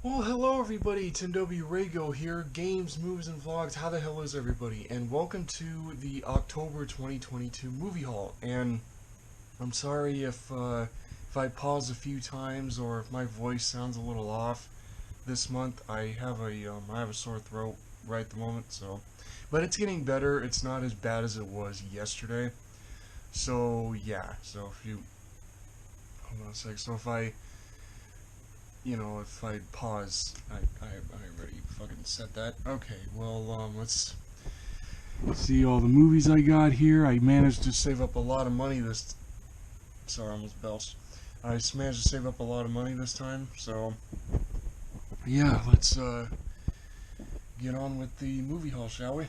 Well, hello everybody, Tendobi Rago here, Games, Moves, and Vlogs. How the hell is everybody? And welcome to the October 2022 movie haul. And I'm sorry if I pause a few times or if my voice sounds a little off this month. I have a sore throat right at the moment, so, but it's getting better. It's not as bad as it was yesterday. So yeah. So if you hold on a sec. So if I pause, I already fucking said that. Okay, well, let's see all the movies I got here. I managed to save up a lot of money sorry, I almost belched. I managed to save up a lot of money this time, so, yeah, let's, get on with the movie haul, shall we?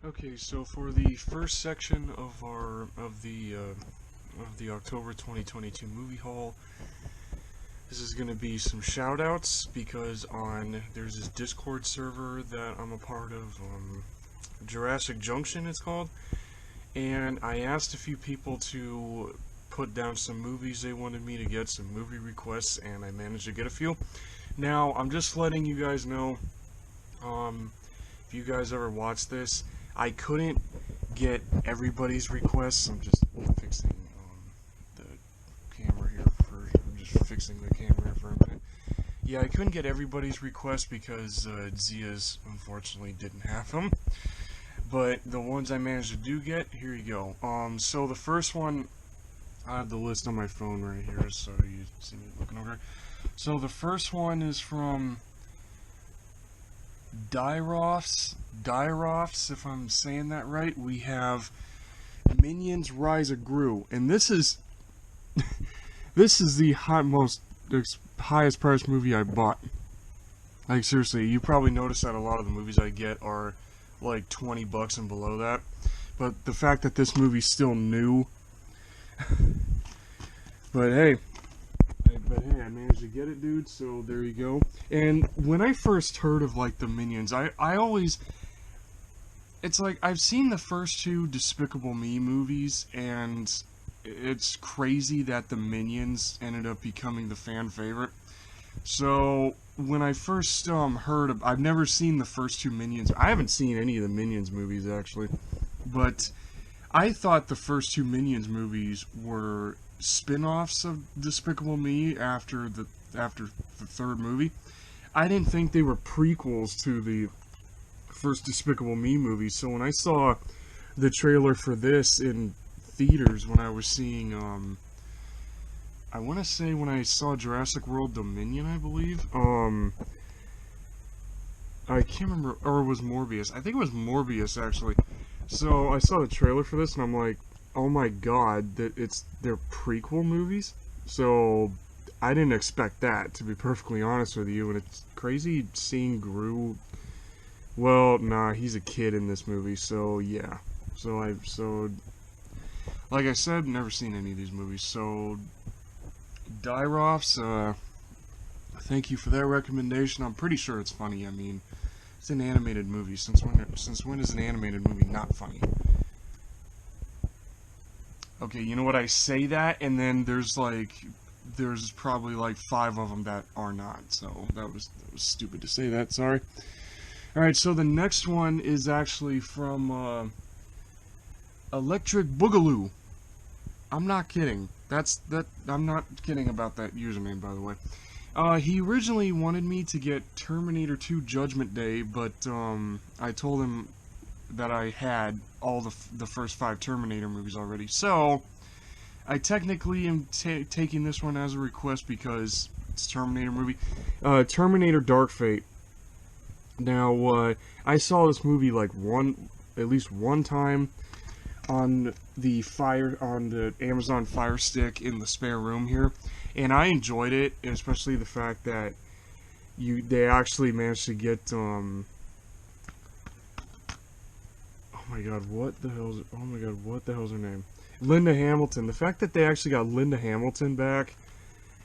Okay, so for the first section of the October 2022 movie haul, this is going to be some shoutouts because there's this Discord server that I'm a part of, Jurassic Junction it's called, and I asked a few people to put down some movies they wanted me to get, some movie requests, and I managed to get a few. Now, I'm just letting you guys know, if you guys ever watch this, I couldn't get everybody's requests. I'm just fixing the camera here I'm just fixing the camera for a minute. Yeah, I couldn't get everybody's requests because Zia's unfortunately didn't have them. But the ones I managed to get, here you go. So the first one, I have the list on my phone right here, so you see me looking over. So the first one is from Dyrofs, if I'm saying that right. We have Minions Rise of Gru, and this is this is the highest priced movie I bought. Like, seriously, you probably noticed that a lot of the movies I get are like $20 and below that, but the fact that this movie's still new but hey, I managed to get it, dude, so there you go. And when I first heard of, like, the Minions, I always... It's like, I've seen the first two Despicable Me movies, and it's crazy that the Minions ended up becoming the fan favorite. So, when I first I've never seen the first two Minions. I haven't seen any of the Minions movies, actually. But I thought the first two Minions movies were spin-offs of Despicable Me after the third movie. I didn't think they were prequels to the first Despicable Me movie, so when I saw the trailer for this in theaters when I was seeing, I want to say when I saw Jurassic World Dominion, I believe, I can't remember, or it was Morbius. I think it was Morbius, actually. So I saw the trailer for this, and I'm like, oh my god, they're prequel movies? So I didn't expect that, to be perfectly honest with you, and it's crazy seeing Gru. Well, nah, he's a kid in this movie, so yeah. So like I said, never seen any of these movies, so Dyrofs, thank you for that recommendation. I'm pretty sure it's funny. I mean, it's an animated movie. Since when is an animated movie not funny? Okay, you know what, I say that, and then there's probably like 5 of them that are not, so that was stupid to say that, sorry. Alright, so the next one is actually from, Electric Boogaloo. I'm not kidding. I'm not kidding about that username, by the way. He originally wanted me to get Terminator 2 Judgment Day, but I told him that I had all the first 5 Terminator movies already. So I technically am taking this one as a request because it's a Terminator movie. Terminator Dark Fate. Now, I saw this movie like at least one time on the Amazon Fire Stick in the spare room here, and I enjoyed it, especially the fact that they actually managed to get oh my god, what the hell's her name? Linda Hamilton. The fact that they actually got Linda Hamilton back,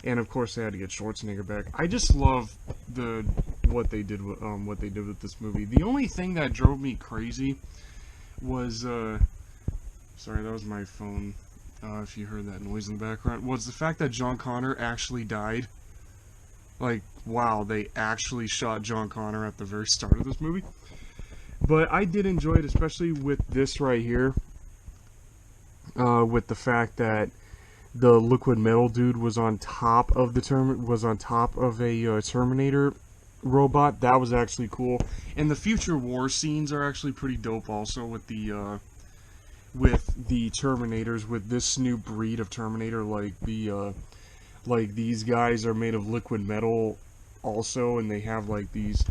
and of course they had to get Schwarzenegger back. I just love what they did with this movie. The only thing that drove me crazy was sorry, that was my phone. If you heard that noise in the background, was the fact that John Connor actually died. Like, wow, they actually shot John Connor at the very start of this movie. But I did enjoy it, especially with this right here. With the fact that the liquid metal dude was on top of a Terminator robot. That was actually cool. And the future war scenes are actually pretty dope also with the Terminators, with this new breed of Terminator. Like these guys are made of liquid metal also, and they have like these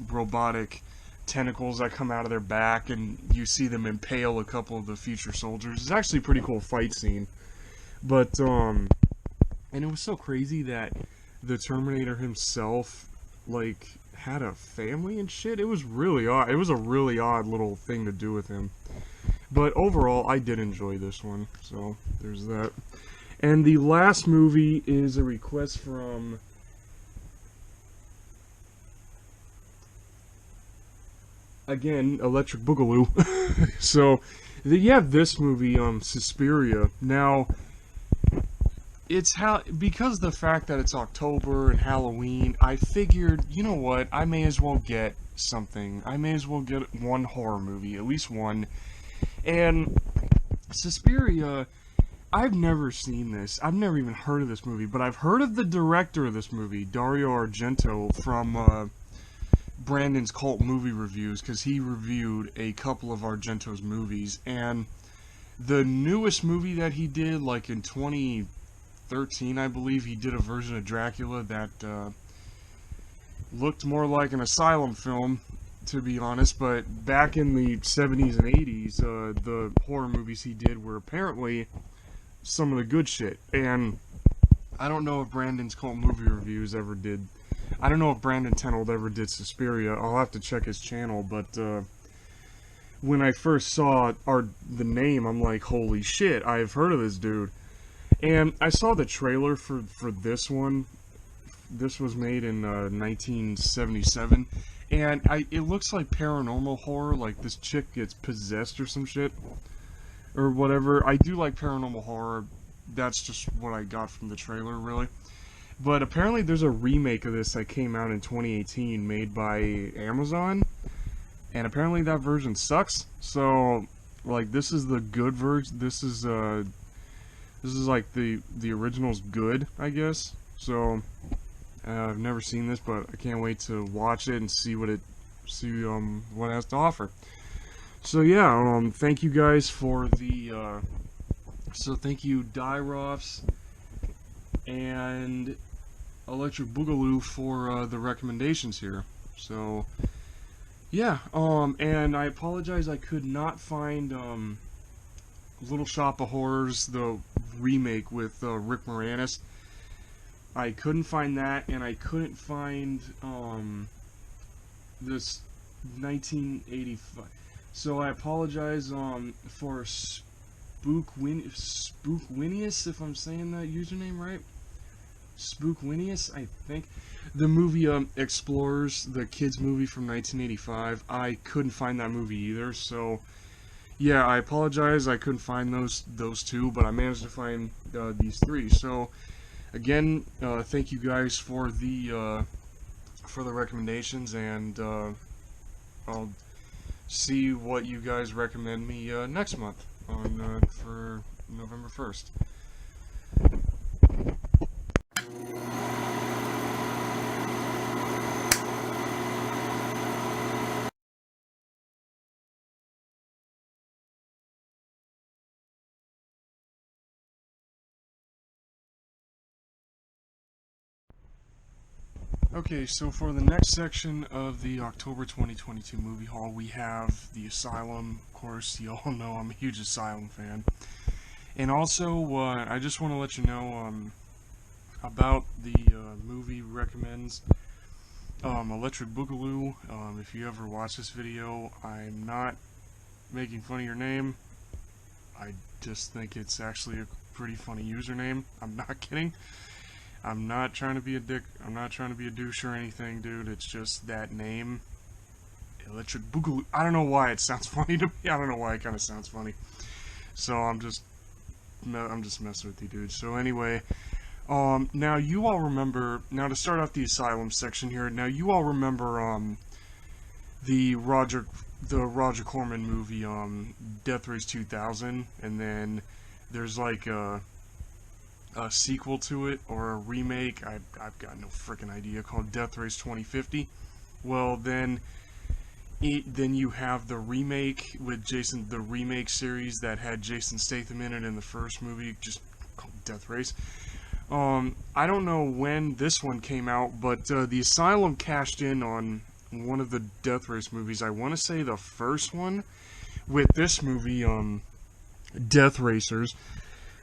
robotic tentacles that come out of their back, and you see them impale a couple of the future soldiers. It's actually a pretty cool fight scene. But and it was so crazy that the Terminator himself like had a family and shit. It was really odd. It was a really odd little thing to do with him. But overall, I did enjoy this one. So there's that. And the last movie is a request from again, Electric Boogaloo. So you have this movie, Suspiria. Now, because the fact that it's October and Halloween, I figured, you know what, I may as well get something. I may as well get one horror movie, at least one. And Suspiria, I've never seen this. I've never even heard of this movie, but I've heard of the director of this movie, Dario Argento, from Brandon's Cult Movie Reviews, because he reviewed a couple of Argento's movies. And the newest movie that he did, like in 2013, I believe, he did a version of Dracula that looked more like an asylum film, to be honest. But back in the 70s and 80s, the horror movies he did were apparently some of the good shit. And I don't know if Brandon's Cult Movie Reviews ever did. I don't know if Brandon Tenold ever did Suspiria. I'll have to check his channel. But when I first saw the name, I'm like, holy shit, I've heard of this dude. And I saw the trailer for this one. This was made in 1977. And it looks like paranormal horror, like this chick gets possessed or some shit. Or whatever. I do like paranormal horror. That's just what I got from the trailer, really. But apparently there's a remake of this that came out in 2018 made by Amazon. And apparently that version sucks. So, like, this is the good version. This is like the original's good, I guess. So, I've never seen this, but I can't wait to watch it and see what it has to offer. So yeah, thank you guys for the so thank you Dyrofs and Electric Boogaloo for the recommendations here. So yeah, and I apologize, I could not find Little Shop of Horrors, the remake with Rick Moranis. I couldn't find that, and I couldn't find this 1985. So I apologize for Spookwinius, if I'm saying that username right. Spookwinius, I think. The movie explores the kids movie from 1985. I couldn't find that movie either, so yeah, I apologize. I couldn't find those two, but I managed to find these three. So again, thank you guys for the recommendations, and I'll see what you guys recommend me next month for November 1st. Okay, so for the next section of the October 2022 movie haul, we have The Asylum. Of course, you all know I'm a huge Asylum fan. And also, I just want to let you know about the movie recommends Electric Boogaloo. If you ever watch this video, I'm not making fun of your name. I just think it's actually a pretty funny username. I'm not kidding. I'm not trying to be a dick. I'm not trying to be a douche or anything, dude. It's just that name, Electric Boogaloo. I don't know why it sounds funny to me. I don't know why it kind of sounds funny. So I'm just messing with you, dude. So anyway, now you all remember. Now to start off the Asylum section here. Now you all remember the Roger Corman movie, Death Race 2000, and then there's like a sequel to it, or a remake, I've got no freaking idea, called Death Race 2050. Well, then you have the remake with the remake series that had Jason Statham in it in the first movie, just called Death Race. I don't know when this one came out, but the Asylum cashed in on one of the Death Race movies. I want to say the first one with this movie, Death Racers.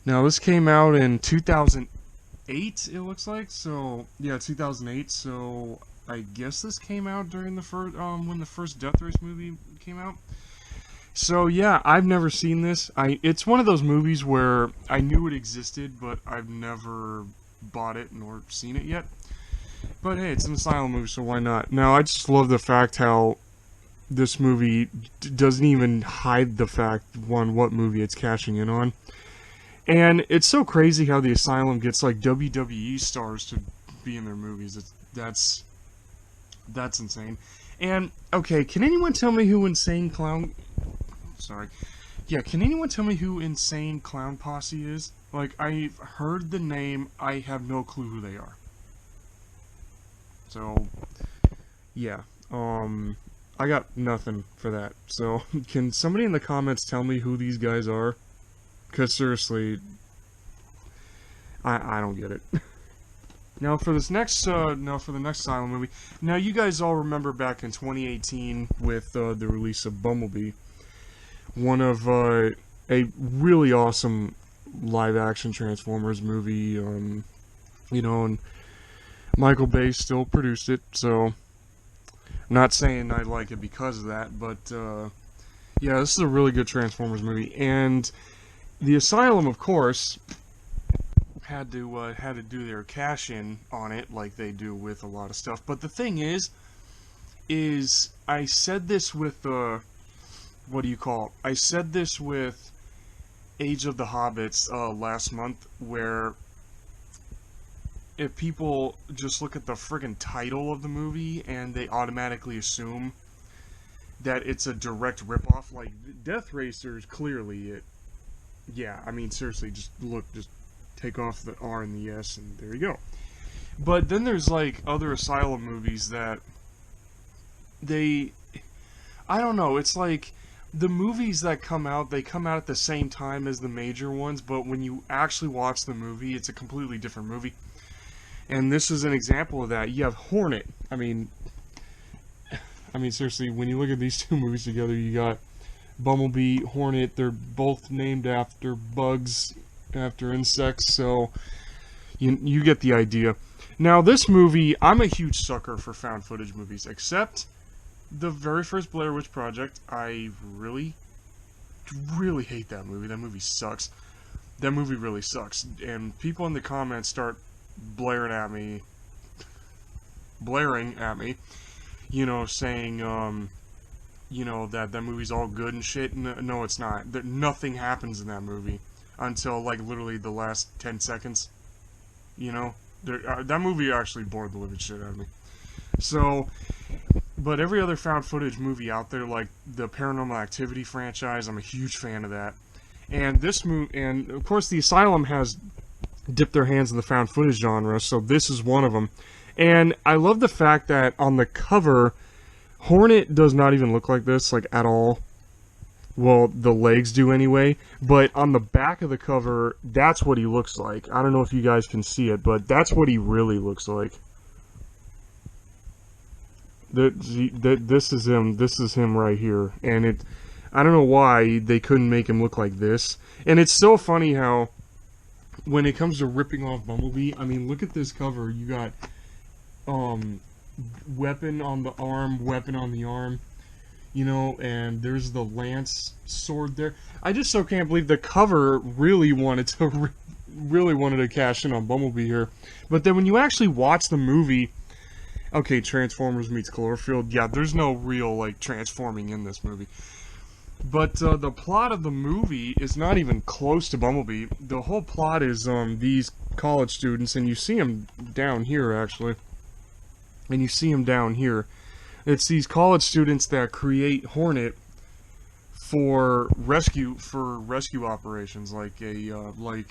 Now, this came out in 2008, it looks like. So, yeah, 2008. So, I guess this came out during the first, when the first Death Race movie came out. So, yeah, I've never seen this. It's one of those movies where I knew it existed, but I've never bought it nor seen it yet. But hey, it's an Asylum movie, so why not? Now, I just love the fact how this movie doesn't even hide the fact, what movie it's cashing in on. And it's so crazy how the Asylum gets like WWE stars to be in their movies. That's insane. And okay, can anyone tell me who Insane Clown? Sorry. Yeah, can anyone tell me who Insane Clown Posse is? Like, I've heard the name. I have no clue who they are. So, yeah. I got nothing for that. So, can somebody in the comments tell me who these guys are? Because seriously, I don't get it. Now for this next, for the next Asylum movie. Now you guys all remember back in 2018 with the release of Bumblebee, one of a really awesome live-action Transformers movie. You know, and Michael Bay still produced it. So I'm not saying I like it because of that, but yeah, this is a really good Transformers movie. And the Asylum, of course, had to do their cash in on it, like they do with a lot of stuff. But the thing is I said this with what do you call it? I said this with Age of the Hobbits last month, where if people just look at the friggin' title of the movie and they automatically assume that it's a direct ripoff, like Death Racers, clearly it. Yeah, I mean, seriously, just take off the R and the S, and there you go. But then there's, like, other Asylum movies that I don't know, it's like, the movies that come out, they come out at the same time as the major ones, but when you actually watch the movie, it's a completely different movie. And this is an example of that. You have Hornet. I mean, seriously, when you look at these two movies together, you got Bumblebee, Hornet. They're both named after bugs, after insects, so you get the idea. Now, this movie, I'm a huge sucker for found footage movies, except the very first Blair Witch Project. I really, really hate that movie. That movie sucks. That movie really sucks. And people in the comments start blaring at me, you know, saying, you know, that movie's all good and shit. No, it's not. Nothing happens in that movie until, like, literally the last 10 seconds. You know? That movie actually bored the living shit out of me. So, but every other found footage movie out there, like the Paranormal Activity franchise, I'm a huge fan of that. And this movie, and of course the Asylum has dipped their hands in the found footage genre, so this is one of them. And I love the fact that on the cover, Hornet does not even look like this, like, at all. Well, the legs do anyway, but on the back of the cover, that's what he looks like. I don't know if you guys can see it, but that's what he really looks like. This is him. This is him right here, and I don't know why they couldn't make him look like this. And it's so funny how, when it comes to ripping off Bumblebee, I mean, look at this cover. You got, weapon on the arm, weapon on the arm, you know, and there's the lance sword there. I just so can't believe the cover really wanted to cash in on Bumblebee here. But then when you actually watch the movie, okay, Transformers meets Cloverfield, yeah, there's no real, like, transforming in this movie. But the plot of the movie is not even close to Bumblebee. The whole plot is these college students, and you see them down here, actually. And you see them down here. It's these college students that create Hornet for rescue operations, like a like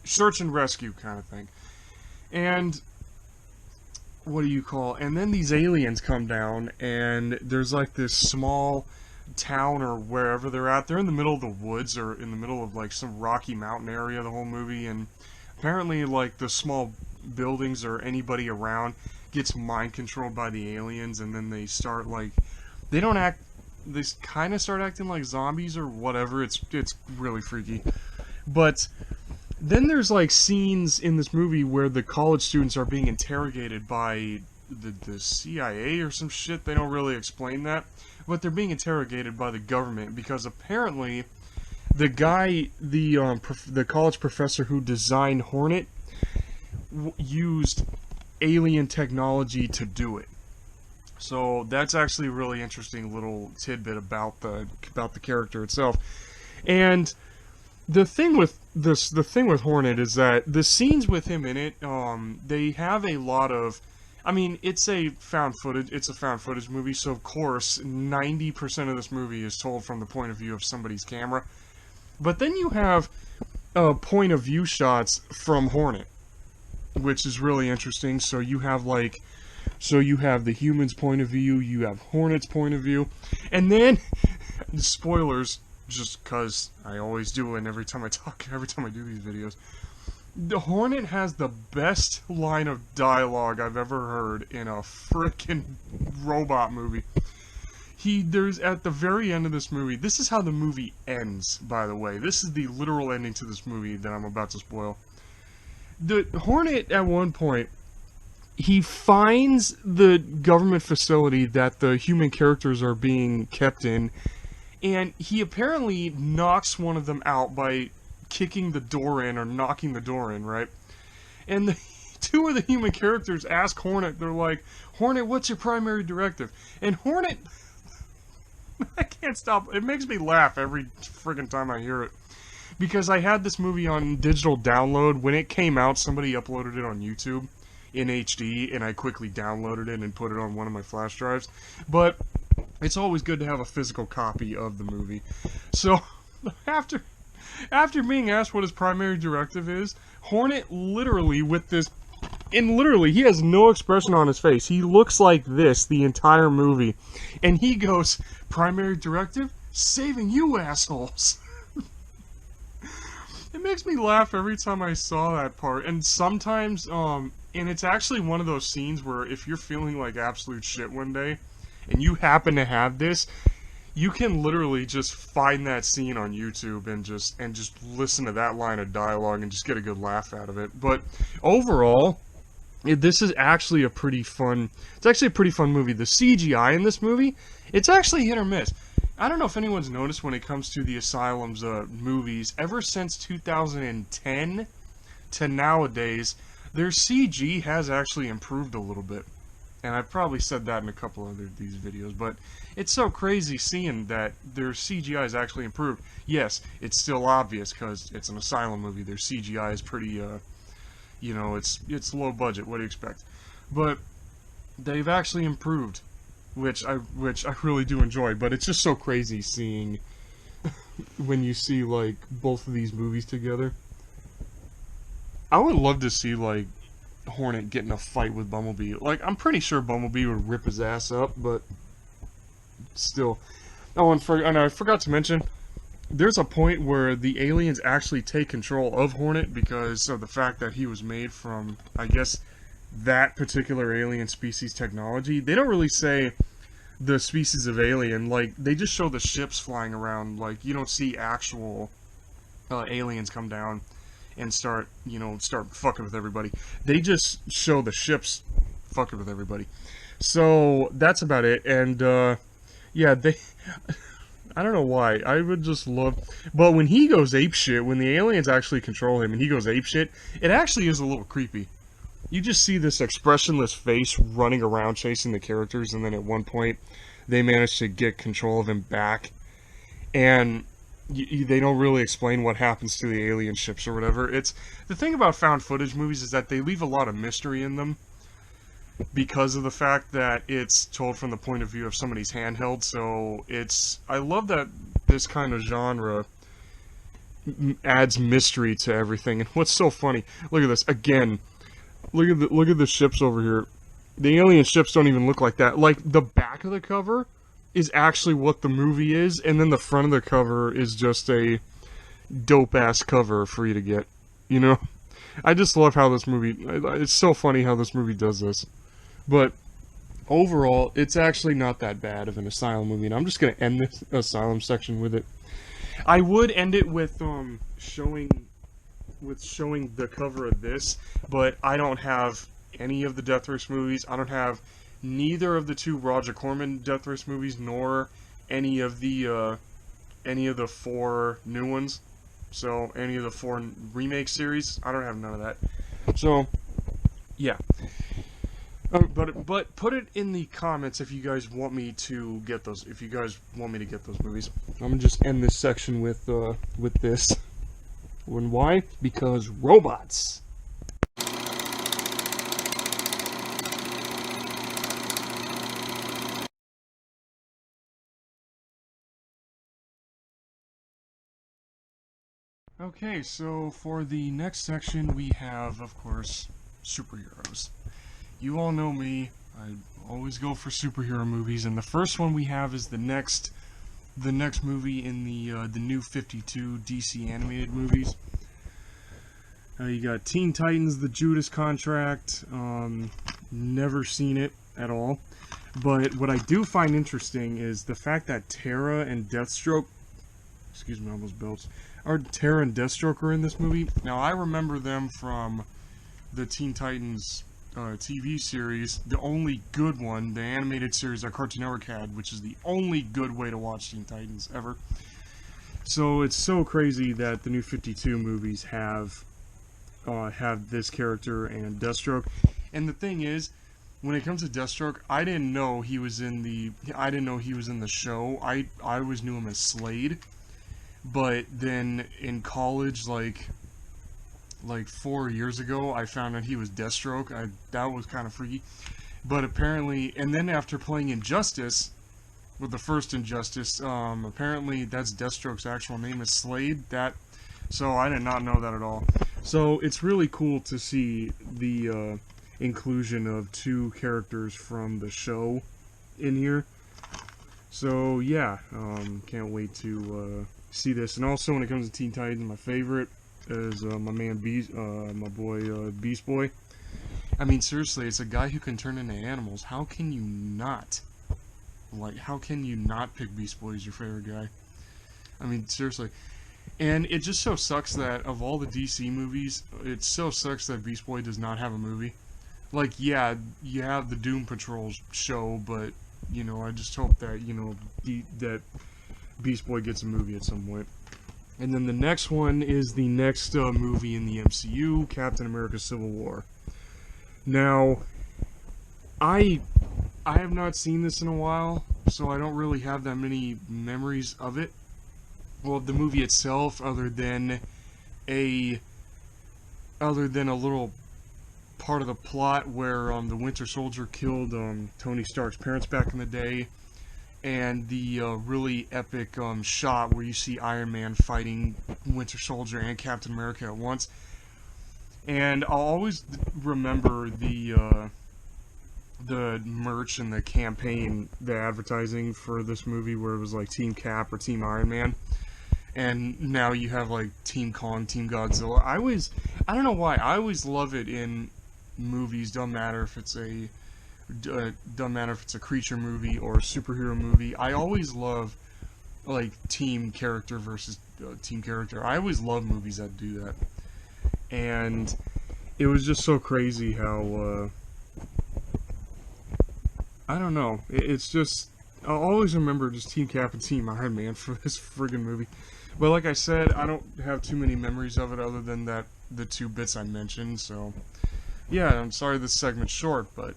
search and rescue kind of thing. And what do you call? And then these aliens come down, and there's like this small town or wherever they're at. They're in the middle of the woods or in the middle of like some rocky mountain area the whole movie, and apparently like the small buildings or anybody around gets mind controlled by the aliens, and then they start like they kind of start acting like zombies or whatever. It's really freaky. But then there's like scenes in this movie where the college students are being interrogated by the CIA or some shit. They don't really explain that, but they're being interrogated by the government because apparently the guy, the college professor who designed Hornet, used alien technology to do it. So that's actually a really interesting little tidbit about the character itself. And the thing with Hornet is that the scenes with him in it, they have a lot of, I mean, it's a found footage movie, so of course 90% of this movie is told from the point of view of somebody's camera. But then you have point of view shots from Hornet, which is really interesting. So you have the human's point of view, you have Hornet's point of view, and then spoilers, just cause I always do, and every time I do these videos, the Hornet has the best line of dialogue I've ever heard in a frickin' robot movie. There's at the very end of this movie, this is how the movie ends, by the way. This is the literal ending to this movie that I'm about to spoil. The Hornet, at one point, he finds the government facility that the human characters are being kept in, and he apparently knocks one of them out by kicking the door in or knocking the door in, right? And two of the human characters ask Hornet, they're like, Hornet, what's your primary directive? And Hornet, I can't stop, it makes me laugh every friggin' time I hear it. Because I had this movie on digital download. When it came out, somebody uploaded it on YouTube in HD, and I quickly downloaded it and put it on one of my flash drives. But it's always good to have a physical copy of the movie. So, after being asked what his primary directive is, Hornet literally he has no expression on his face. He looks like this the entire movie. And he goes, primary directive? Saving you assholes. It makes me laugh every time I saw that part. And sometimes, and it's actually one of those scenes where if you're feeling like absolute shit one day, and you happen to have this, you can literally just find that scene on YouTube and just listen to that line of dialogue and just get a good laugh out of it. But overall, this is actually a pretty fun, it's actually a pretty fun movie. The CGI in this movie, it's actually hit or miss. I don't know if anyone's noticed when it comes to the Asylum's movies, ever since 2010 to nowadays, their CG has actually improved a little bit. And I've probably said that in a couple of these videos, but it's so crazy seeing that their CGI has actually improved. Yes, it's still obvious because it's an Asylum movie. Their CGI is pretty, you know, it's low budget. What do you expect? But they've actually improved. Which I really do enjoy, but it's just so crazy seeing when you see like both of these movies together. I would love to see like Hornet get in a fight with Bumblebee. Like, I'm pretty sure Bumblebee would rip his ass up, but still. Oh, and I forgot to mention, there's a point where the aliens actually take control of Hornet because of the fact that he was made from, I guess, that particular alien species technology. They don't really say the species of alien. Like, they just show the ships flying around. Like, you don't see actual aliens come down and start fucking with everybody. They just show the ships fucking with everybody. So that's about it. And yeah, they. I don't know why. I would just love. But when he goes apeshit, when the aliens actually control him and he goes apeshit, it actually is a little creepy. You just see this expressionless face running around chasing the characters, and then at one point, they manage to get control of him back. And they don't really explain what happens to the alien ships or whatever. It's the thing about found footage movies is that they leave a lot of mystery in them, because of the fact that it's told from the point of view of somebody's handheld. So I love that this kind of genre adds mystery to everything. And what's so funny, look at this again, look at the ships over here. The alien ships don't even look like that. Like, the back of the cover is actually what the movie is, and then the front of the cover is just a dope ass cover for you to get, you know. I just love how this movie, it's so funny how this movie does this. But overall, it's actually not that bad of an Asylum movie, and I'm just going to end this Asylum section with it. I would end it with showing the cover of this, but I don't have any of the Death Race movies. I don't have neither of the two Roger Corman Death Race movies, nor any of the 4 new ones. So any of the 4 remake series, I don't have none of that. So yeah. But put it in the comments if you guys want me to get those. If you guys want me to get those movies, I'm gonna just end this section with this. And why? Because robots. Okay, so for the next section we have, of course, superheroes. You all know me, I always go for superhero movies, and the first one we have is the next movie in the new 52 DC animated movies. You got Teen Titans: The Judas Contract. Never seen it at all, but what I do find interesting is the fact that Terra and Deathstroke, excuse me, almost belched, Terra and Deathstroke are in this movie. Now, I remember them from the Teen Titans TV series, the only good one, the animated series that Cartoon Network had, which is the only good way to watch Teen Titans ever. So it's so crazy that the new 52 movies have this character and Deathstroke. And the thing is, when it comes to Deathstroke, I didn't know he was in the show. I always knew him as Slade. But then in college, like 4 years ago, I found out he was Deathstroke. That was kind of freaky. But apparently, and then after playing Injustice, with the first Injustice, apparently that's Deathstroke's actual name is Slade. So I did not know that at all. So it's really cool to see the inclusion of 2 characters from the show in here. So yeah, can't wait to see this. And also, when it comes to Teen Titans, my favorite is my boy Beast Boy. I mean, seriously, it's a guy who can turn into animals. How can you not pick Beast Boy as your favorite guy? I mean, seriously. And it just so sucks that of all the DC movies, it so sucks that Beast Boy does not have a movie. Like, yeah, you have the Doom Patrol show, but, you know, I just hope that, you know, that Beast Boy gets a movie at some point. And then the next one is the next movie in the MCU, Captain America Civil War. Now, I have not seen this in a while, so I don't really have that many memories of it. Well, of the movie itself, other than a little part of the plot where the Winter Soldier killed Tony Stark's parents back in the day, and the really epic shot where you see Iron Man fighting Winter Soldier and Captain America at once. And I'll always remember the merch and the campaign, the advertising for this movie, where it was like Team Cap or Team Iron Man. And now you have like Team Kong, Team Godzilla. I don't know why, I always love it in movies. Doesn't matter if it's a creature movie or a superhero movie. I always love like team character versus team character. I always love movies that do that, and it was just so crazy how I don't know. It's just I'll always remember just Team Cap and Team Iron Man for this friggin' movie. But like I said, I don't have too many memories of it other than the 2 bits I mentioned. So yeah, I'm sorry this segment's short, but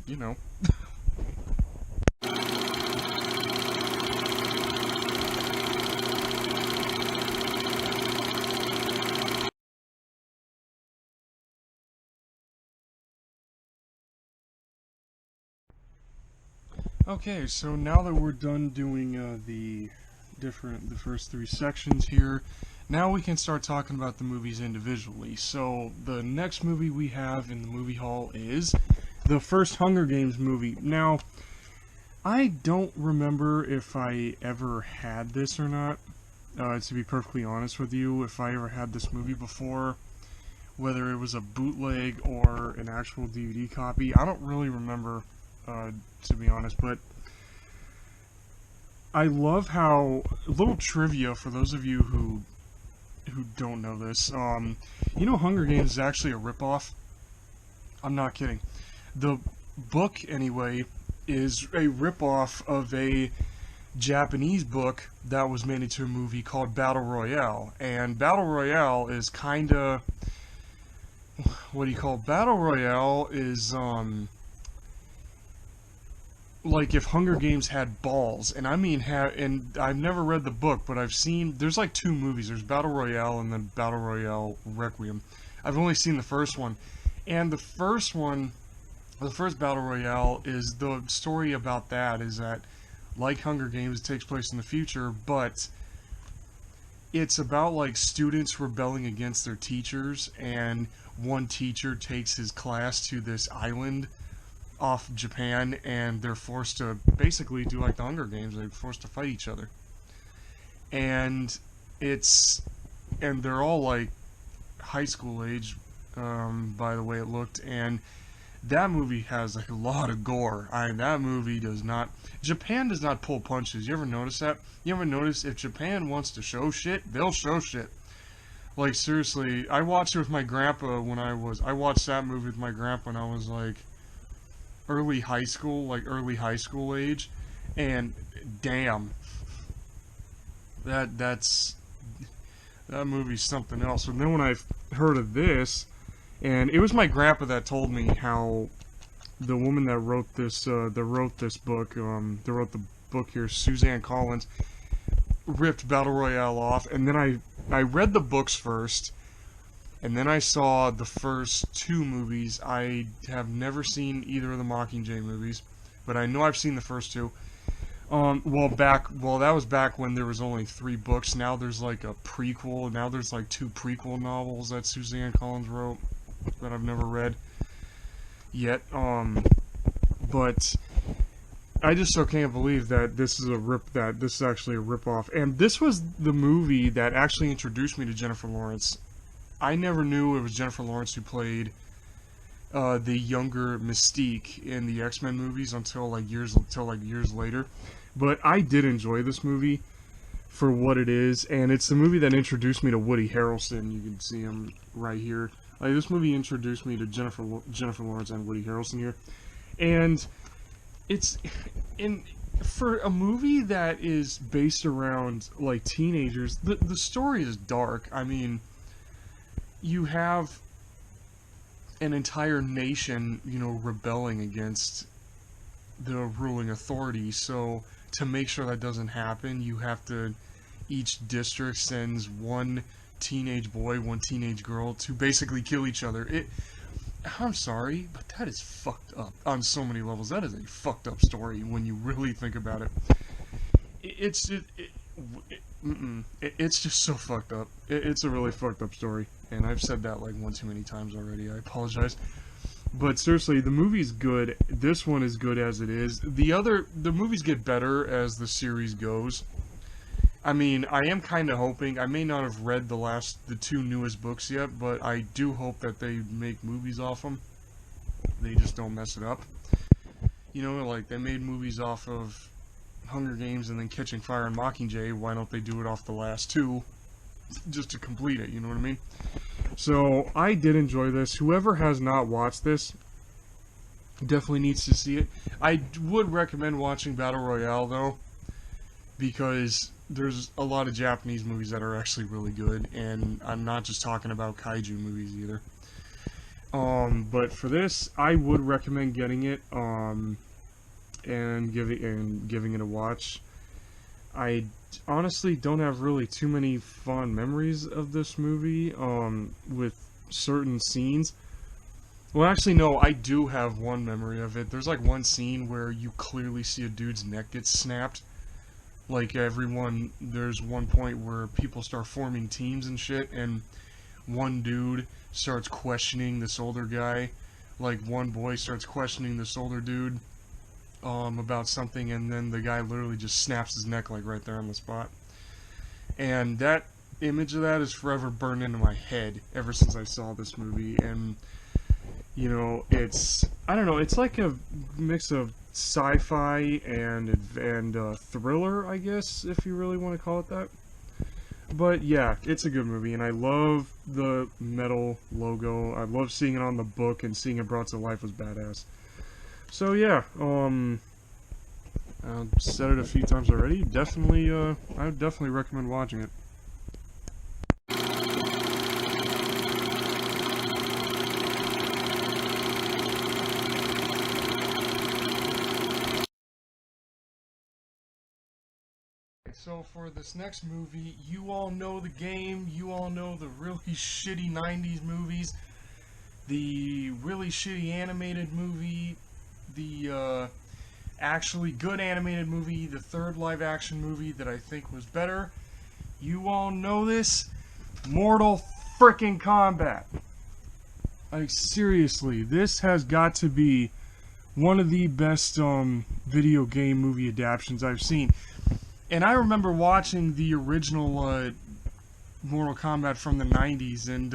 you know. Okay, so now that we're done doing the first 3 sections here, now we can start talking about the movies individually. So the next movie we have in the movie hall is the first Hunger Games movie. Now, I don't remember if I ever had this or not, to be perfectly honest with you, if I ever had this movie before, whether it was a bootleg or an actual DVD copy. I don't really remember, to be honest, but I love how, a little trivia for those of you who don't know this, you know Hunger Games is actually a ripoff? I'm not kidding. The book, anyway, is a ripoff of a Japanese book that was made into a movie called Battle Royale, and Battle Royale is kinda, what do you call it? Battle Royale is, like if Hunger Games had balls, and I mean, and I've never read the book, but I've seen, there's like 2 movies, there's Battle Royale and then Battle Royale Requiem. I've only seen the first one, and the first Battle Royale is, the story about that is that, like Hunger Games, it takes place in the future, but it's about like students rebelling against their teachers, and one teacher takes his class to this island off Japan, and they're forced to basically do like the Hunger Games. They're forced to fight each other, and they're all like high school age, by the way it looked, and that movie has like a lot of gore. That movie does not, Japan does not pull punches. You ever notice that? You ever notice if Japan wants to show shit, they'll show shit. Like seriously, I watched it with my grandpa I watched that movie with my grandpa when I was like early high school age, and damn, that movie's something else. And then when I heard of this, and it was my grandpa that told me how the woman that wrote this book, that wrote the book here, Suzanne Collins, ripped Battle Royale off, and then I read the books first, and then I saw the first 2 movies. I have never seen either of the Mockingjay movies, but I know I've seen the first 2. Well, that was back when there was only 3 books. Now there's like a prequel. Now there's like 2 prequel novels that Suzanne Collins wrote that I've never read yet. But I just so can't believe that this is actually a rip-off. And this was the movie that actually introduced me to Jennifer Lawrence. I never knew it was Jennifer Lawrence who played the younger Mystique in the X-Men movies until years later. But I did enjoy this movie for what it is, and it's the movie that introduced me to Woody Harrelson. You can see him right here. This movie introduced me to Jennifer Lawrence and Woody Harrelson here, and it's for a movie that is based around like teenagers. The story is dark. I mean, you have an entire nation, rebelling against the ruling authority. So to make sure that doesn't happen, each district sends one teenage boy, one teenage girl to basically kill each other. I'm sorry, but that is fucked up on so many levels. That is a fucked up story when you really think about it. It's just so fucked up. It's a really fucked up story, and I've said that like one too many times already. I apologize. But seriously, the movie's good. This one is good as it is. The movies get better as the series goes. I mean, I am kind of hoping, I may not have read the two newest books yet, but I do hope that they make movies off them. They just don't mess it up. You know, like, they made movies off of Hunger Games and then Catching Fire and Mockingjay. Why don't they do it off the last two, just to complete it, you know what I mean? So, I did enjoy this. Whoever has not watched this definitely needs to see it. I would recommend watching Battle Royale, though, because there's a lot of Japanese movies that are actually really good, and I'm not just talking about kaiju movies either. But for this, I would recommend getting it, and giving it a watch. I honestly don't have really too many fond memories of this movie, with certain scenes. Well, actually, no, I do have one memory of it. There's like one scene where you clearly see a dude's neck get snapped. Like, there's one point where people start forming teams and shit, and one dude starts questioning this older guy. Like, one boy starts questioning this older dude, about something, and then the guy literally just snaps his neck, like, right there on the spot. And that image of that is forever burned into my head ever since I saw this movie, and, you know, I don't know, it's like a mix of sci-fi and thriller, I guess, if you really want to call it that. But yeah, it's a good movie, and I love the metal logo. I love seeing it on the book, and seeing it brought to life was badass. So yeah, I've said it a few times already. Definitely, I would definitely recommend watching it. So for this next movie, you all know the game, you all know the really shitty 90s movies, the really shitty animated movie, the actually good animated movie, the third live action movie that I think was better. You all know this. Mortal frickin' Kombat. Like, seriously, this has got to be one of the best video game movie adaptations I've seen. And I remember watching the original Mortal Kombat from the 90s, and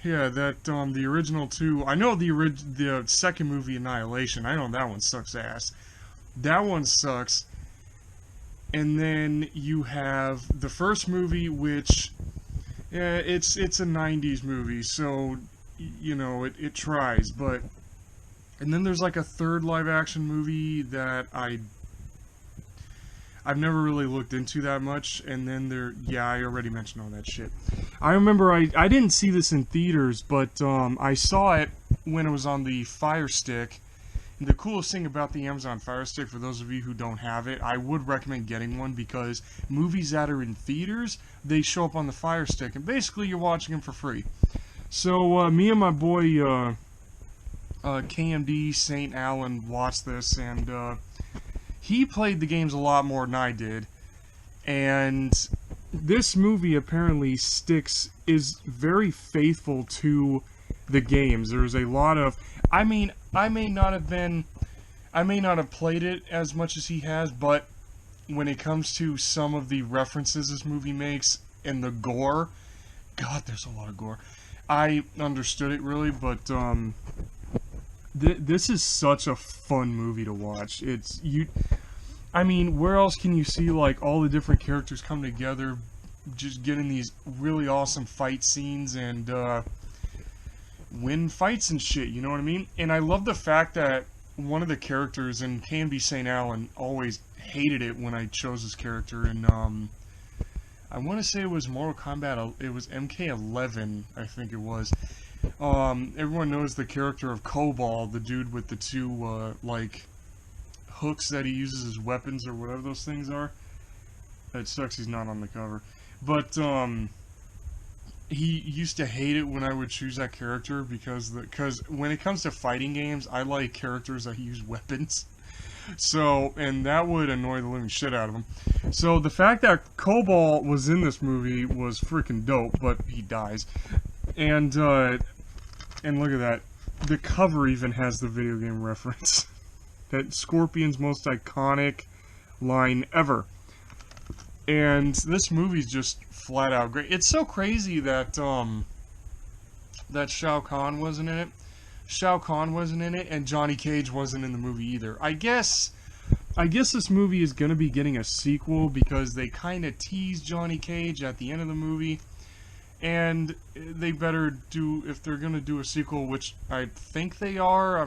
yeah, that the original two. I know the second movie, Annihilation. I know that one sucks ass. That one sucks. And then you have the first movie, which it's a 90s movie, so you know it tries, but. And then there's like a third live action movie that I've never really looked into that much, and then yeah, I already mentioned all that shit. I remember I didn't see this in theaters, but I saw it when it was on the Fire Stick. And the coolest thing about the Amazon Fire Stick, for those of you who don't have it, I would recommend getting one, because movies that are in theaters, they show up on the Fire Stick, and basically you're watching them for free. So me and my boy KMD St. Allen watched this, and he played the games a lot more than I did, and this movie apparently is very faithful to the games. There's a lot of, I may not have played it as much as he has, but when it comes to some of the references this movie makes and the gore, God, there's a lot of gore. I understood it really, but this is such a fun movie to watch. I mean, where else can you see like all the different characters come together, just getting these really awesome fight scenes and win fights and shit, you know what I mean? And I love the fact that one of the characters, and KMD St. Allen always hated it when I chose his character, and I want to say it was Mortal Kombat, it was MK11, I think it was. Everyone knows the character of Cobalt, the dude with the two, like, hooks that he uses as weapons, or whatever those things are. It sucks he's not on the cover. But, he used to hate it when I would choose that character, because when it comes to fighting games, I like characters that use weapons. So, and that would annoy the living shit out of him. So, the fact that Cobalt was in this movie was freaking dope, but he dies. And look at that. The cover even has the video game reference. That Scorpion's most iconic line ever. And this movie's just flat out great. It's so crazy that that Shao Kahn wasn't in it. Shao Kahn wasn't in it, and Johnny Cage wasn't in the movie either. I guess this movie is gonna be getting a sequel because they kind of teased Johnny Cage at the end of the movie, and they better do, if they're gonna do a sequel, which I think they are.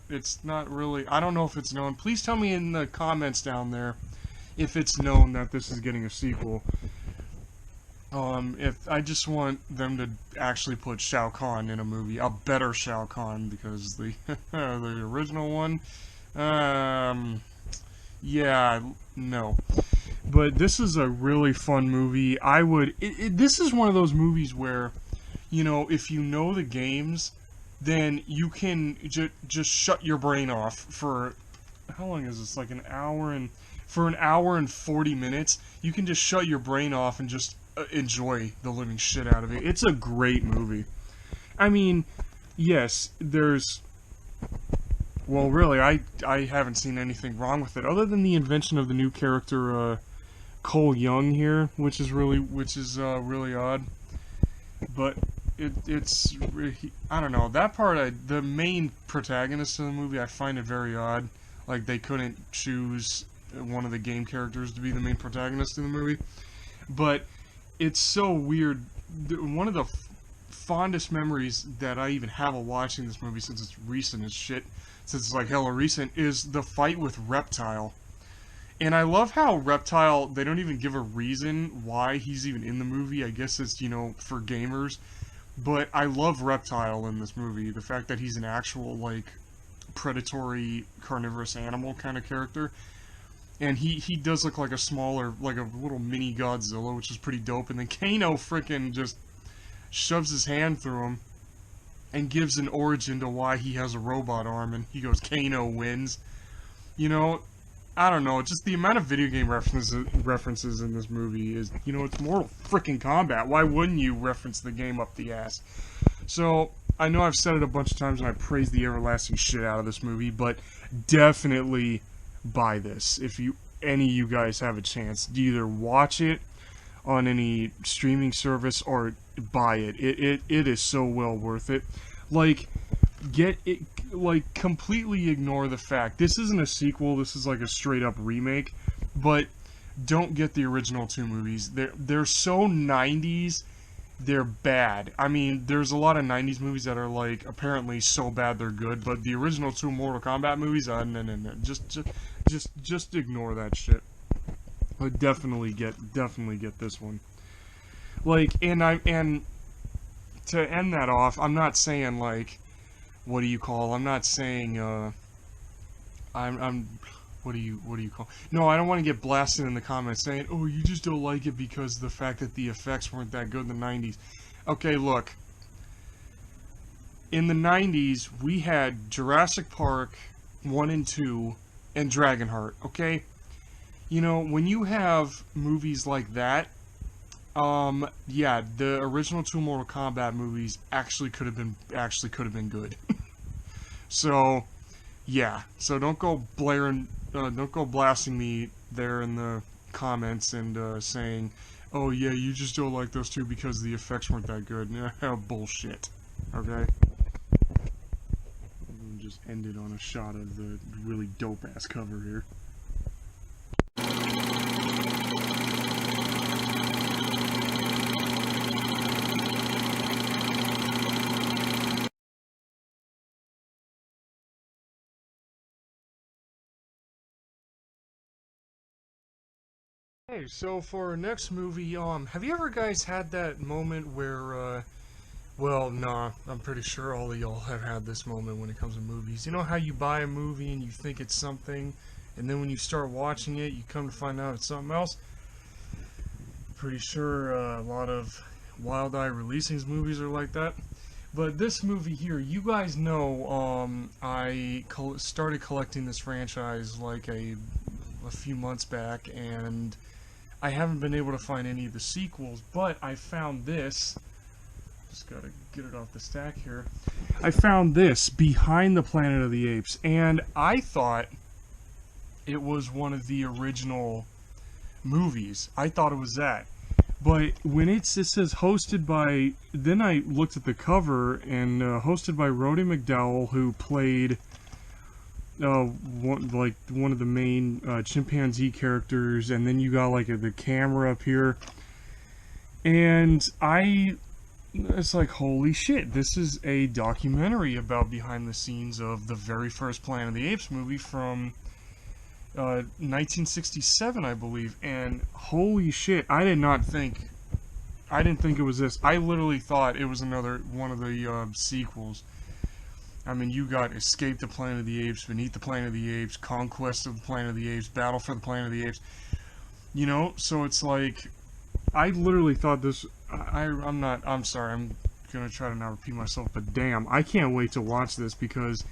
It's not really. I don't know if it's known. Please tell me in the comments down there if it's known that this is getting a sequel. If I just want them to actually put Shao Kahn in a movie, a better Shao Kahn, because the the original one, yeah, no. But this is a really fun movie. This is one of those movies where, you know, if you know the games, then you can just shut your brain off for, how long is this? Like an hour and, for an hour and 40 minutes, you can just shut your brain off and just enjoy the living shit out of it. It's a great movie. I mean, yes, well, really, I haven't seen anything wrong with it, other than the invention of the new character, Cole Young here, which is really odd. But it's I don't know, that part, the main protagonist of the movie, I find it very odd. Like, they couldn't choose one of the game characters to be the main protagonist in the movie. But it's so weird. One of the fondest memories that I even have of watching this movie, since it's recent as shit, since it's like hella recent, is the fight with Reptile. And I love how Reptile, they don't even give a reason why he's even in the movie. I guess it's, you know, for gamers. But I love Reptile in this movie. The fact that he's an actual, like, predatory, carnivorous animal kind of character. And he does look like a smaller, like a little mini Godzilla, which is pretty dope. And then Kano frickin' just shoves his hand through him and gives an origin to why he has a robot arm, and he goes, Kano wins. You know, I don't know, just the amount of video game references in this movie is, you know, it's Mortal frickin' Kombat. Why wouldn't you reference the game up the ass? So, I know I've said it a bunch of times, and I praise the everlasting shit out of this movie, but definitely buy this. If any of you guys have a chance, either watch it on any streaming service or buy it. It is so well worth it. Like, get it, like, completely ignore the fact this isn't a sequel, this is like a straight up remake, but don't get the original two movies. They're so 90s, they're bad. I mean, there's a lot of 90s movies that are, like, apparently so bad they're good, but the original two Mortal Kombat movies, no. Just ignore that shit. But definitely get this one. Like, and to end that off, I'm not saying, like, I'm not saying, what do you call? No, I don't want to get blasted in the comments saying, oh, you just don't like it because of the fact that the effects weren't that good in the 90s. Okay, look. In the 90s, we had Jurassic Park 1 and 2 and Dragonheart, okay? You know, when you have movies like that, yeah, the original two Mortal Kombat movies actually could have been good. So, yeah. So don't go blasting me there in the comments and saying, "Oh yeah, you just don't like those two because the effects weren't that good." Bullshit. Okay. Just end it on a shot of the really dope ass cover here. Hey, so for our next movie, have you ever guys had that moment where, well, nah, I'm pretty sure all of y'all have had this moment when it comes to movies. You know how you buy a movie and you think it's something, and then when you start watching it, you come to find out it's something else? Pretty sure a lot of Wild Eye Releasing's movies are like that. But this movie here, you guys know, I started collecting this franchise like a few months back, and I haven't been able to find any of the sequels, but I found this. Just gotta get it off the stack here. I found this, Behind the Planet of the Apes, and I thought it was one of the original movies. I thought it was that. But when it says hosted by, then I looked at the cover, and hosted by Rhodey McDowell, who played one of the main chimpanzee characters, and then you got like the camera up here, and it's like, holy shit, this is a documentary about behind the scenes of the very first Planet of the Apes movie from 1967, I believe. And holy shit, I didn't think it was this. I literally thought it was another one of the sequels. I mean, you got Escape the Planet of the Apes, Beneath the Planet of the Apes, Conquest of the Planet of the Apes, Battle for the Planet of the Apes. You know, so it's like, I literally thought this. I'm sorry, I'm gonna try to not repeat myself, but damn, I can't wait to watch this, because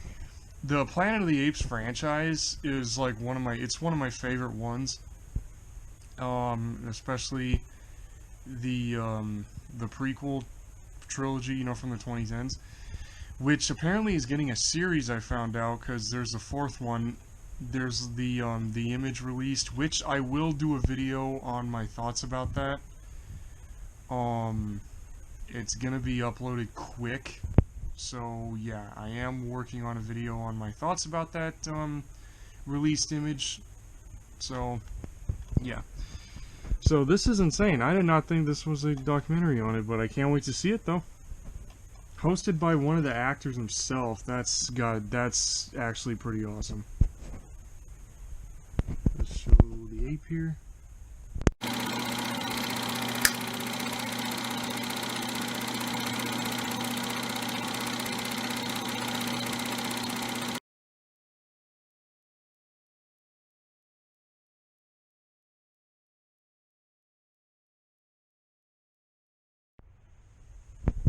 the Planet of the Apes franchise is like one of my favorite ones. Especially the prequel trilogy, you know, from the 2010s, which apparently is getting a series, I found out, because there's a fourth one. There's the image released, which I will do a video on my thoughts about that. It's gonna be uploaded quick, so yeah, I am working on a video on my thoughts about that released image. So yeah, so this is insane. I did not think this was a documentary on it, but I can't wait to see it though. Hosted by one of the actors himself. That's actually pretty awesome. Let's show the ape here.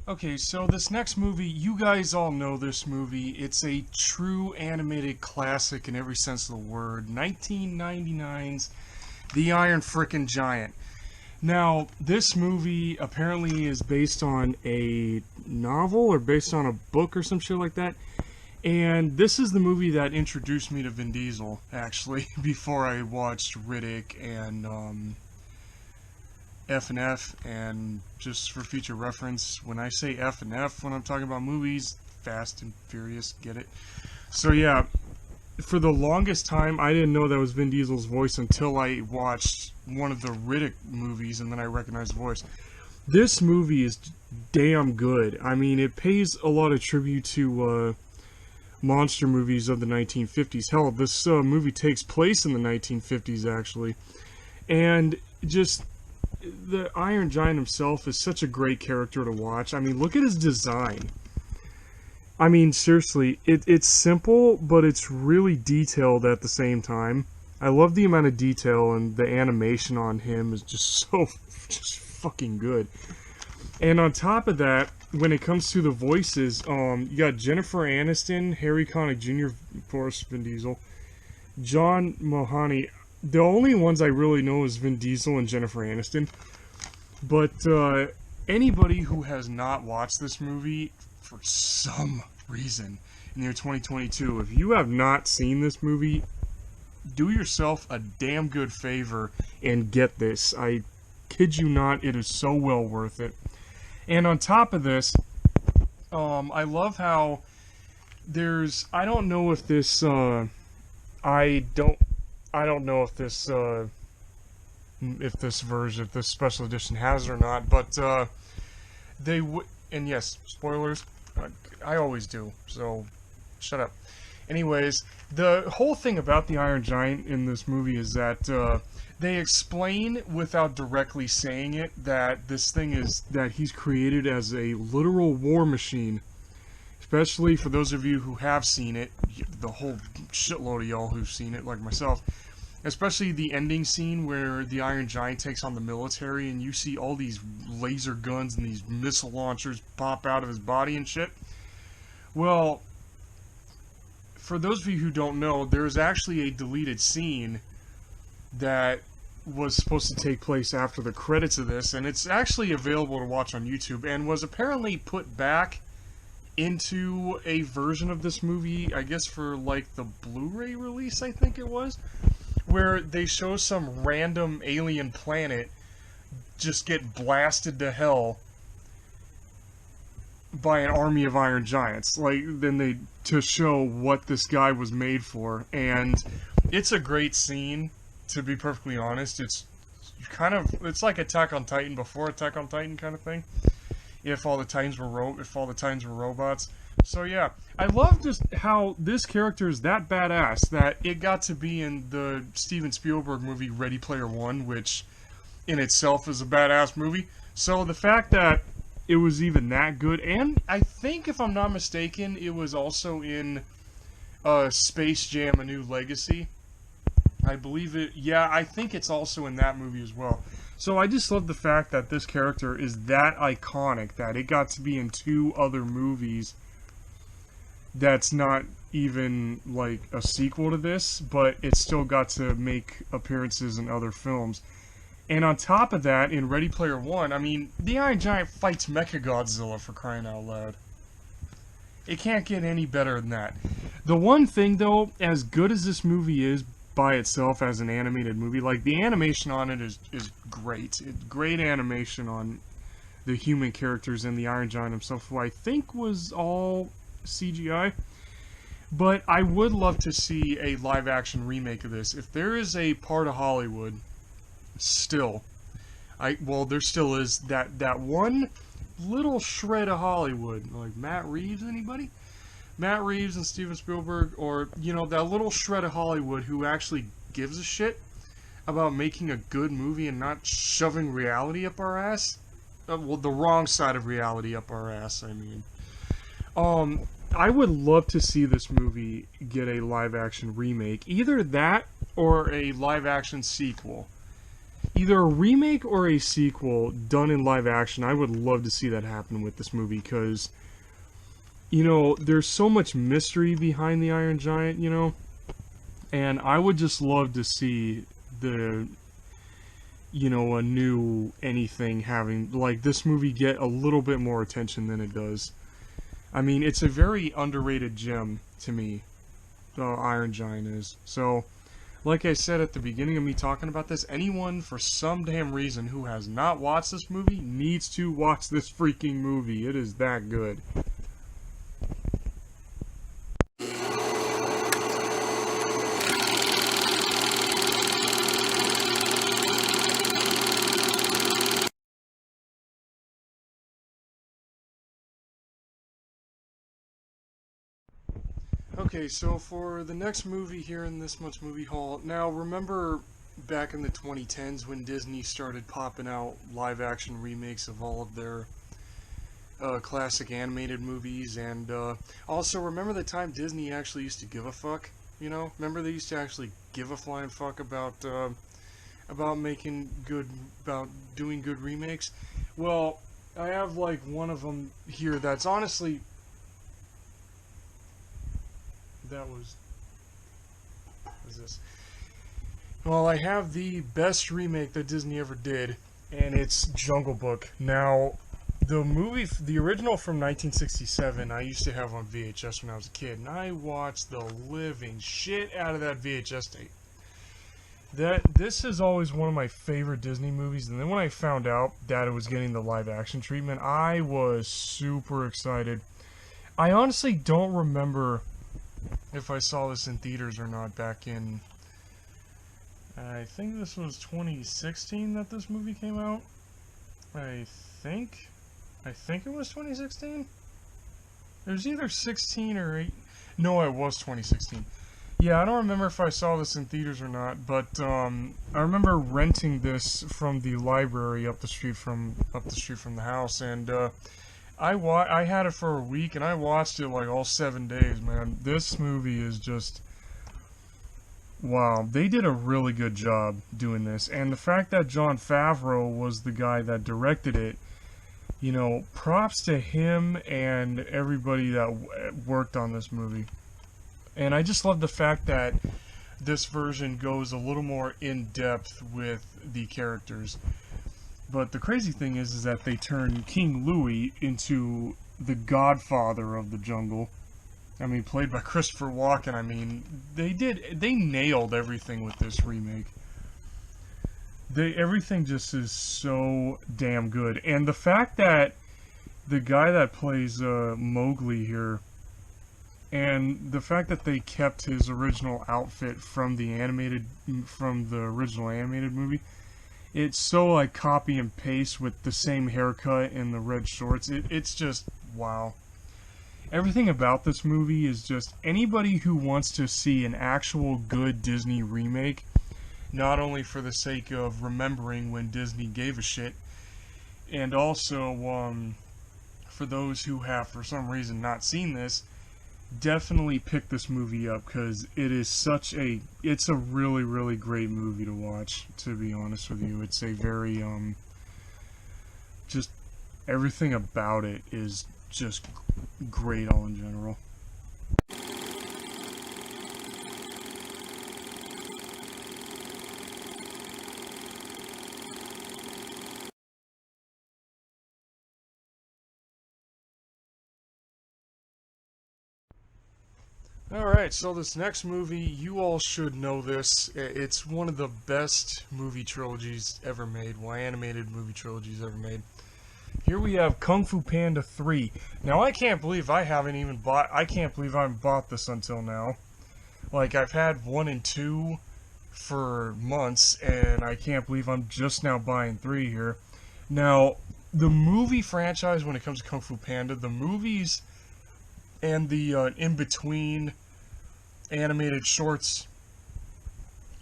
Okay, so this next movie, you guys all know this movie. It's a true animated classic in every sense of the word. 1999's The Iron Frickin' Giant. Now, this movie apparently is based on a novel or based on a book or some shit like that. And this is the movie that introduced me to Vin Diesel, actually, before I watched Riddick and F&F. And just for future reference, when I say F&F when I'm talking about movies, Fast and Furious, get it? So yeah, for the longest time I didn't know that was Vin Diesel's voice until I watched one of the Riddick movies, and then I recognized the voice. This movie is damn good. I mean, it pays a lot of tribute to monster movies of the 1950s. Hell, this movie takes place in the 1950s, actually. And just, the Iron Giant himself is such a great character to watch. I mean, look at his design. I mean, seriously, it's simple, but it's really detailed at the same time. I love the amount of detail, and the animation on him is just just fucking good. And on top of that, when it comes to the voices, you got Jennifer Aniston, Harry Connick Jr., of course, Vin Diesel, John Mahoney. The only ones I really know is Vin Diesel and Jennifer Aniston. But anybody who has not watched this movie for some reason in the year 2022, if you have not seen this movie, do yourself a damn good favor and get this. I kid you not, it is so well worth it. And on top of this, I love how there's, I don't know if this if this special edition has it or not, but they would, and yes, spoilers, I always do, so shut up. Anyways, the whole thing about the Iron Giant in this movie is that they explain, without directly saying it, that this thing is, that he's created as a literal war machine. Especially for those of you who have seen it, the whole shitload of y'all who've seen it, like myself. Especially the ending scene where the Iron Giant takes on the military, and you see all these laser guns and these missile launchers pop out of his body and shit. Well, for those of you who don't know, there's actually a deleted scene that was supposed to take place after the credits of this, and it's actually available to watch on YouTube, and was apparently put back into a version of this movie, I guess for like the Blu-ray release, I think it was. where they show some random alien planet just get blasted to hell by an army of Iron Giants. Like, then they, to show what this guy was made for. And it's a great scene, to be perfectly honest. It's kind of, it's like Attack on Titan before Attack on Titan kind of thing. If all the Titans were robots. So yeah, I love just how this character is that badass that it got to be in the Steven Spielberg movie Ready Player One, which in itself is a badass movie. So the fact that it was even that good, and I think if I'm not mistaken, it was also in Space Jam: A New Legacy. I believe it. Yeah, I think it's also in that movie as well. So I just love the fact that this character is that iconic that it got to be in 2 other movies that's not even like a sequel to this, but it still got to make appearances in other films. And on top of that, in Ready Player One, I mean, the Iron Giant fights Mechagodzilla, for crying out loud. It can't get any better than that. The one thing, though, as good as this movie is by itself as an animated movie, like, the animation on it is great. It's great animation on the human characters and the Iron Giant himself, who I think was all CGI. But I would love to see a live-action remake of this. If there is a part of Hollywood still, there still is that one little shred of Hollywood, like Matt Reeves, anybody? Matt Reeves and Steven Spielberg, or, you know, that little shred of Hollywood who actually gives a shit about making a good movie and not shoving reality up our ass. Well, the wrong side of reality up our ass, I mean. I would love to see this movie get a live-action remake. Either that or a live-action sequel. Either a remake or a sequel done in live-action. I would love to see that happen with this movie, because, you know, there's so much mystery behind the Iron Giant, you know? And I would just love to see the, you know, a new anything having, like, this movie get a little bit more attention than it does. I mean, it's a very underrated gem to me, the Iron Giant is. So, like I said at the beginning of me talking about this, anyone for some damn reason who has not watched this movie needs to watch this freaking movie. It is that good. Okay, so for the next movie here in this month's movie haul, now remember back in the 2010s when Disney started popping out live-action remakes of all of their classic animated movies, and also remember the time Disney actually used to give a fuck, you know? Remember they used to actually give a flying fuck about doing good remakes? Well, I have like one of them here that's honestly... What was this? Well, I have the best remake that Disney ever did, and it's Jungle Book. Now, the movie, the original from 1967, I used to have on VHS when I was a kid, and I watched the living shit out of that VHS tape. This is always one of my favorite Disney movies, and then when I found out that it was getting the live-action treatment, I was super excited. I honestly don't remember if I saw this in theaters or not back in, I think this was 2016 that this movie came out. I think it was 2016. It was either 16 or 8. No, it was 2016. Yeah, I don't remember if I saw this in theaters or not, but I remember renting this from the library up the street from the house, and I had it for a week, and I watched it like all 7 days, man. This movie is just... wow, they did a really good job doing this. And the fact that Jon Favreau was the guy that directed it, you know, props to him and everybody that worked on this movie. And I just love the fact that this version goes a little more in-depth with the characters. But the crazy thing is that they turn King Louie into the godfather of the jungle. I mean, played by Christopher Walken. I mean, they nailed everything with this remake. Everything just is so damn good. And the fact that the guy that plays Mowgli here, and the fact that they kept his original outfit from the original animated movie, it's so like copy and paste with the same haircut and the red shorts. It's just wow. Everything about this movie is just, anybody who wants to see an actual good Disney remake, not only for the sake of remembering when Disney gave a shit, and also for those who have for some reason not seen this, definitely pick this movie up, because it's a really, really great movie to watch, to be honest with you. It's a very, just everything about it is just great all in general. Alright, so this next movie, you all should know this. It's one of the best movie trilogies ever made, animated movie trilogies ever made. Here we have Kung Fu Panda 3. Now, I can't believe I haven't bought this until now. Like, I've had 1 and 2 for months, and I can't believe I'm just now buying 3 here. Now, the movie franchise, when it comes to Kung Fu Panda, the movies and the in-between animated shorts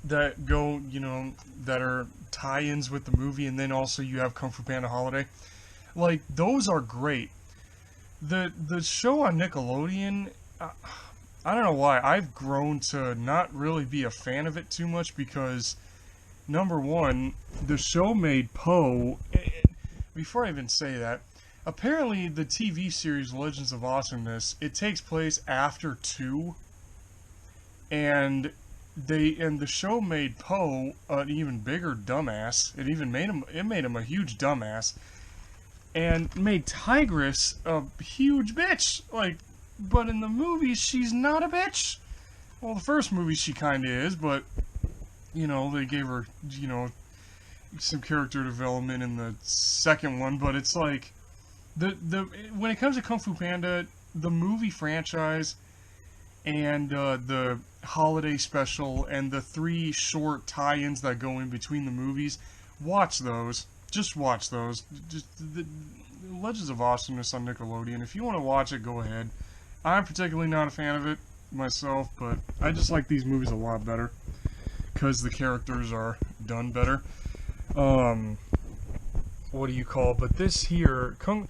that go, that are tie-ins with the movie, and then also you have Kung Fu Panda Holiday. Like, those are great. The show on Nickelodeon, I don't know why, I've grown to not really be a fan of it too much, because, number one, the show made Po, before I even say that, apparently the TV series Legends of Awesomeness, it takes place after 2, and the show made Po an even bigger dumbass. It made him a huge dumbass, and made Tigress a huge bitch. Like, but in the movies, she's not a bitch. Well, the first movie she kinda is, but, they gave her, some character development in the second one, but it's like, when it comes to Kung Fu Panda, the movie franchise, and the holiday special, and the 3 short tie-ins that go in between the movies, watch those. Just watch those. Just the Legends of Awesomeness on Nickelodeon. If you want to watch it, go ahead. I'm particularly not a fan of it myself, but I just like these movies a lot better, because the characters are done better. What do you call it? But this here, and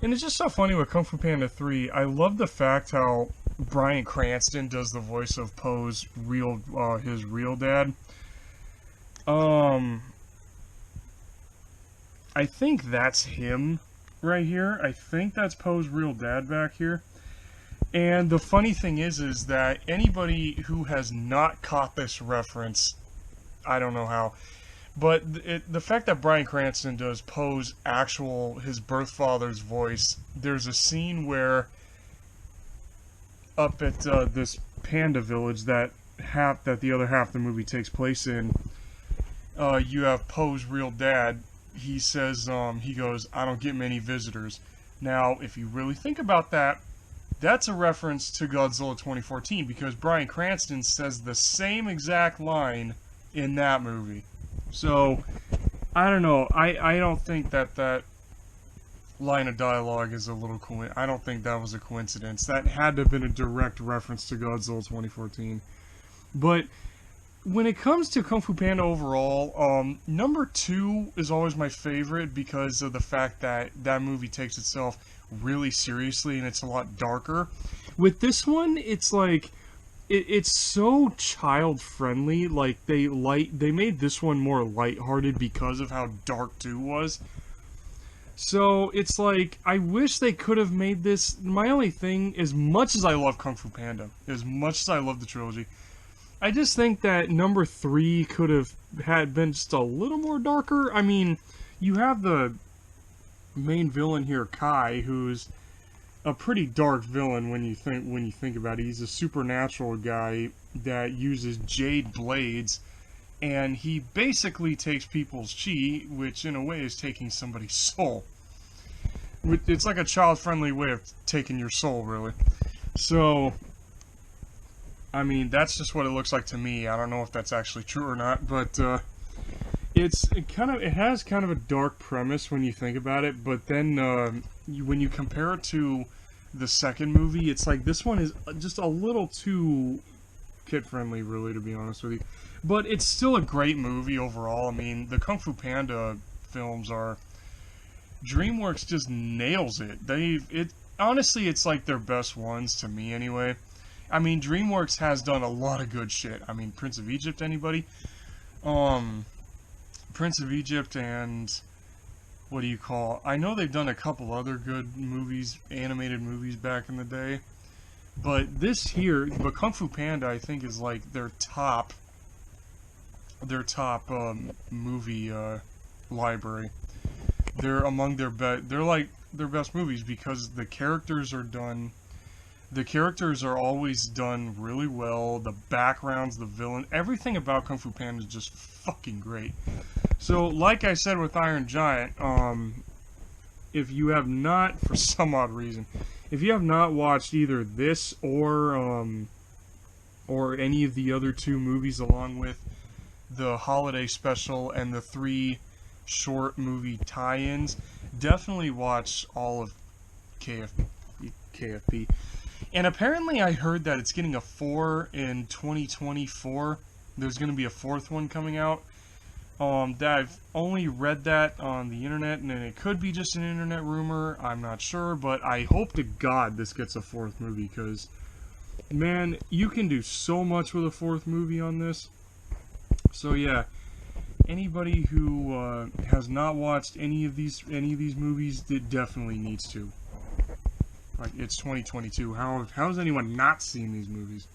it's just so funny with Kung Fu Panda 3. I love the fact how Bryan Cranston does the voice of Po's his real dad. I think that's him right here. I think that's Po's real dad back here. And the funny thing is that anybody who has not caught this reference, I don't know how, but the fact that Bryan Cranston does Po's his birth father's voice, there's a scene where up at this panda village that the other half of the movie takes place in, you have Po's real dad. He says, he goes, "I don't get many visitors." Now, if you really think about that, that's a reference to Godzilla 2014, because Bryan Cranston says the same exact line in that movie. So, I don't know. I don't think that line of dialogue is a little I don't think that was a coincidence. That had to have been a direct reference to Godzilla 2014. But when it comes to Kung Fu Panda overall, number 2 is always my favorite, because of the fact that that movie takes itself really seriously and it's a lot darker. With this one, it's like, it's so child friendly. Like, they made this one more lighthearted because of how dark 2 was. So it's like, I wish they could have made this. My only thing, as much as I love Kung Fu Panda, as much as I love the trilogy, I just think that number 3 could have been just a little more darker. I mean, you have the main villain here, Kai, who's a pretty dark villain when you think about it. He's a supernatural guy that uses jade blades, and he basically takes people's chi, which in a way is taking somebody's soul. It's like a child-friendly way of taking your soul, really. So, I mean, that's just what it looks like to me. I don't know if that's actually true or not, but it has kind of a dark premise when you think about it. But then when you compare it to the second movie, it's like this one is just a little too kid-friendly, really, to be honest with you. But it's still a great movie overall. I mean, the Kung Fu Panda films are... DreamWorks just nails it. Honestly, it's like their best ones to me, anyway. I mean, DreamWorks has done a lot of good shit. I mean, Prince of Egypt, anybody? Prince of Egypt and... what do you call... I know they've done a couple other good movies, animated movies back in the day. But this here, but Kung Fu Panda, I think, is like their top movie library. They're among they're like their best movies because the characters are always done really well. The backgrounds, the villain, everything about Kung Fu Panda is just fucking great. So, like I said with Iron Giant, if you have not, for some odd reason, if you have not watched either this or any of the other two movies along with the holiday special and the 3 short movie tie-ins, definitely watch all of KFP. And apparently I heard that it's getting a 4 in 2024. There's going to be a 4th one coming out. I've only read that on the internet, and it could be just an internet rumor. I'm not sure, but I hope to God this gets a 4th movie, because, man, you can do so much with a 4th movie on this. So yeah, anybody who has not watched any of these movies, it definitely needs to. Like, it's 2022. How has anyone not seen these movies?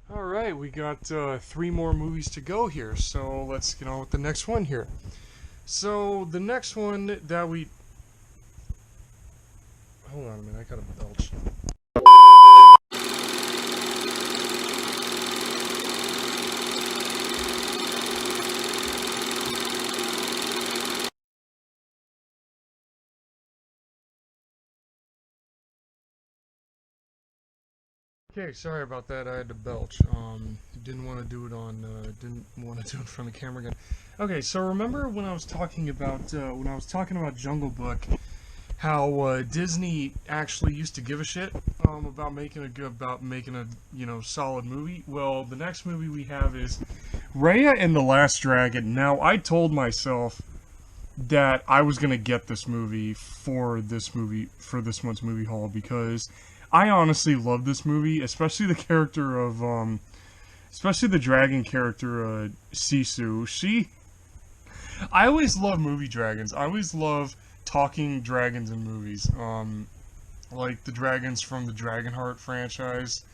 Alright, we got 3 more movies to go here, so let's get on with the next one here. So, the next one that we... Hold on a minute, I gotta belch. Okay, sorry about that. I had to belch. Didn't want to do it in front of the camera again. Okay, so remember when I was talking about Jungle Book, how Disney actually used to give a shit about making a solid movie? Well, the next movie we have is Raya and the Last Dragon. Now, I told myself that I was gonna get this movie for this month's movie haul because I honestly love this movie, especially the character of, especially the dragon character, Sisu. I always love movie dragons. I always love talking dragons in movies. Like the dragons from the Dragonheart franchise,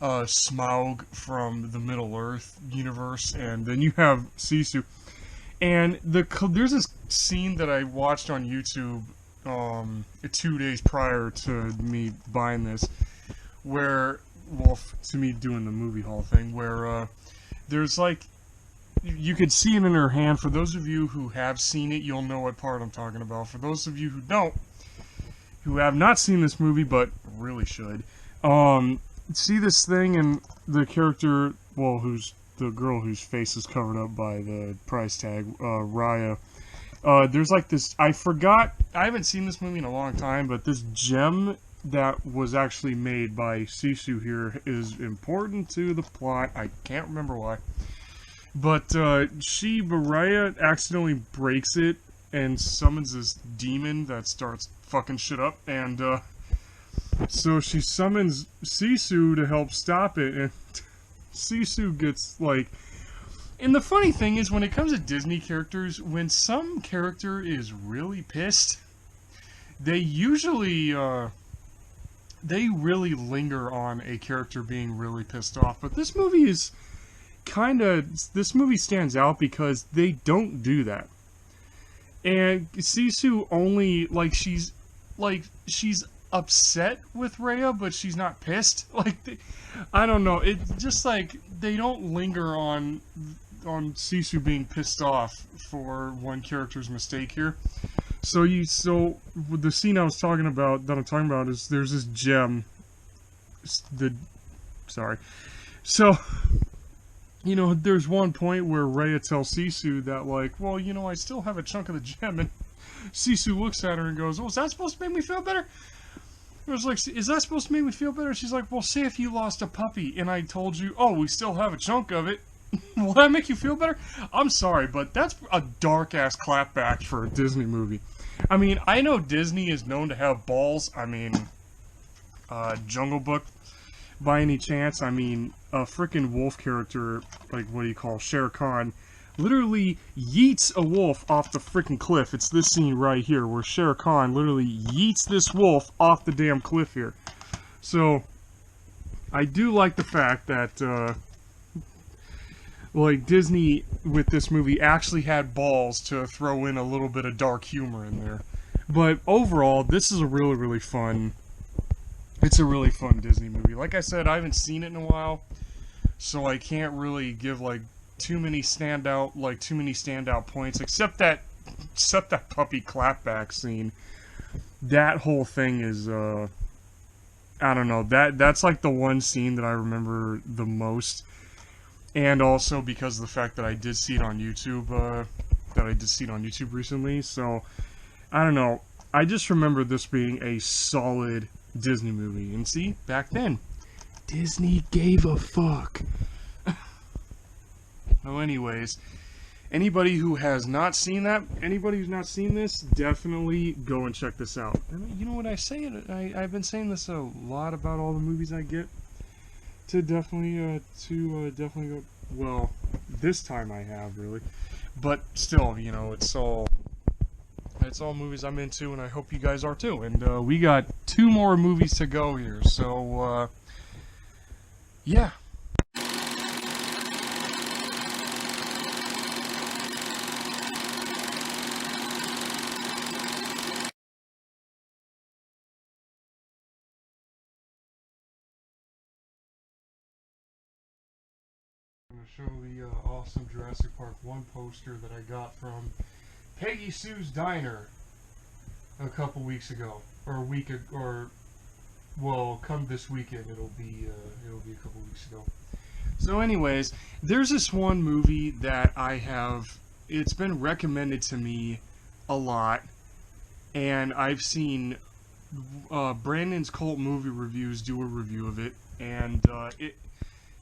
Smaug from the Middle-earth universe, and then you have Sisu. And there's this scene that I watched on YouTube 2 days prior to me buying this, to me doing the movie haul thing, where there's like, you could see it in her hand. For those of you who have seen it, you'll know what part I'm talking about. For those of you who have not seen this movie but really should, see this thing and the character, who's the girl whose face is covered up by the price tag, Raya. There's like this, I haven't seen this movie in a long time, but this gem that was actually made by Sisu here is important to the plot. I can't remember why. But, Raya accidentally breaks it and summons this demon that starts fucking shit up, and, so she summons Sisu to help stop it, and Sisu gets, like... And the funny thing is, when it comes to Disney characters, when some character is really pissed, they usually, they really linger on a character being really pissed off. But this movie is this movie stands out because they don't do that. And Sisu only, she's upset with Rhea, but she's not pissed. I don't know. It just like they don't linger on Sisu being pissed off for one character's mistake here. So with the scene I'm talking about is there's this gem. The sorry. So there's one point where Rhea tells Sisu that, like, well, I still have a chunk of the gem, and Sisu looks at her and goes, "Oh, is that supposed to make me feel better?" I was like, "Is that supposed to make me feel better?" She's like, "Well, say if you lost a puppy, and I told you, oh, we still have a chunk of it, will that make you feel better?" I'm sorry, but that's a dark-ass clapback for a Disney movie. I mean, I know Disney is known to have balls. I mean, Jungle Book, by any chance. I mean, a freaking wolf character, like, what do you call, Shere Khan, literally yeets a wolf off the freaking cliff. It's this scene right here where Shere Khan literally yeets this wolf off the damn cliff here. So, I do like the fact that, like, Disney, with this movie, actually had balls to throw in a little bit of dark humor in there. But overall, this is a really, really fun... It's a really fun Disney movie. Like I said, I haven't seen it in a while, so I can't really give like too many standout points, except that puppy clapback scene. That whole thing is I don't know, that's like the one scene that I remember the most, and also because of the fact that I did see it on YouTube recently. So I don't know. I just remember this being a solid Disney movie. And see, back then, Disney gave a fuck. Well, anyways, anybody who's not seen this, definitely go and check this out. And you know what I say? I've been saying this a lot about all the movies I get. To definitely go. Well, this time I have, really. But still, it's all movies I'm into, and I hope you guys are too. And we got 2 more movies to go here, so yeah. I'm going to show the awesome Jurassic Park 1 poster that I got from Peggy Sue's Diner a couple weeks ago, well, come this weekend, it'll be a couple weeks ago. So anyways, there's this one movie that it's been recommended to me a lot, and I've seen Brandon's Cult Movie Reviews do a review of it, and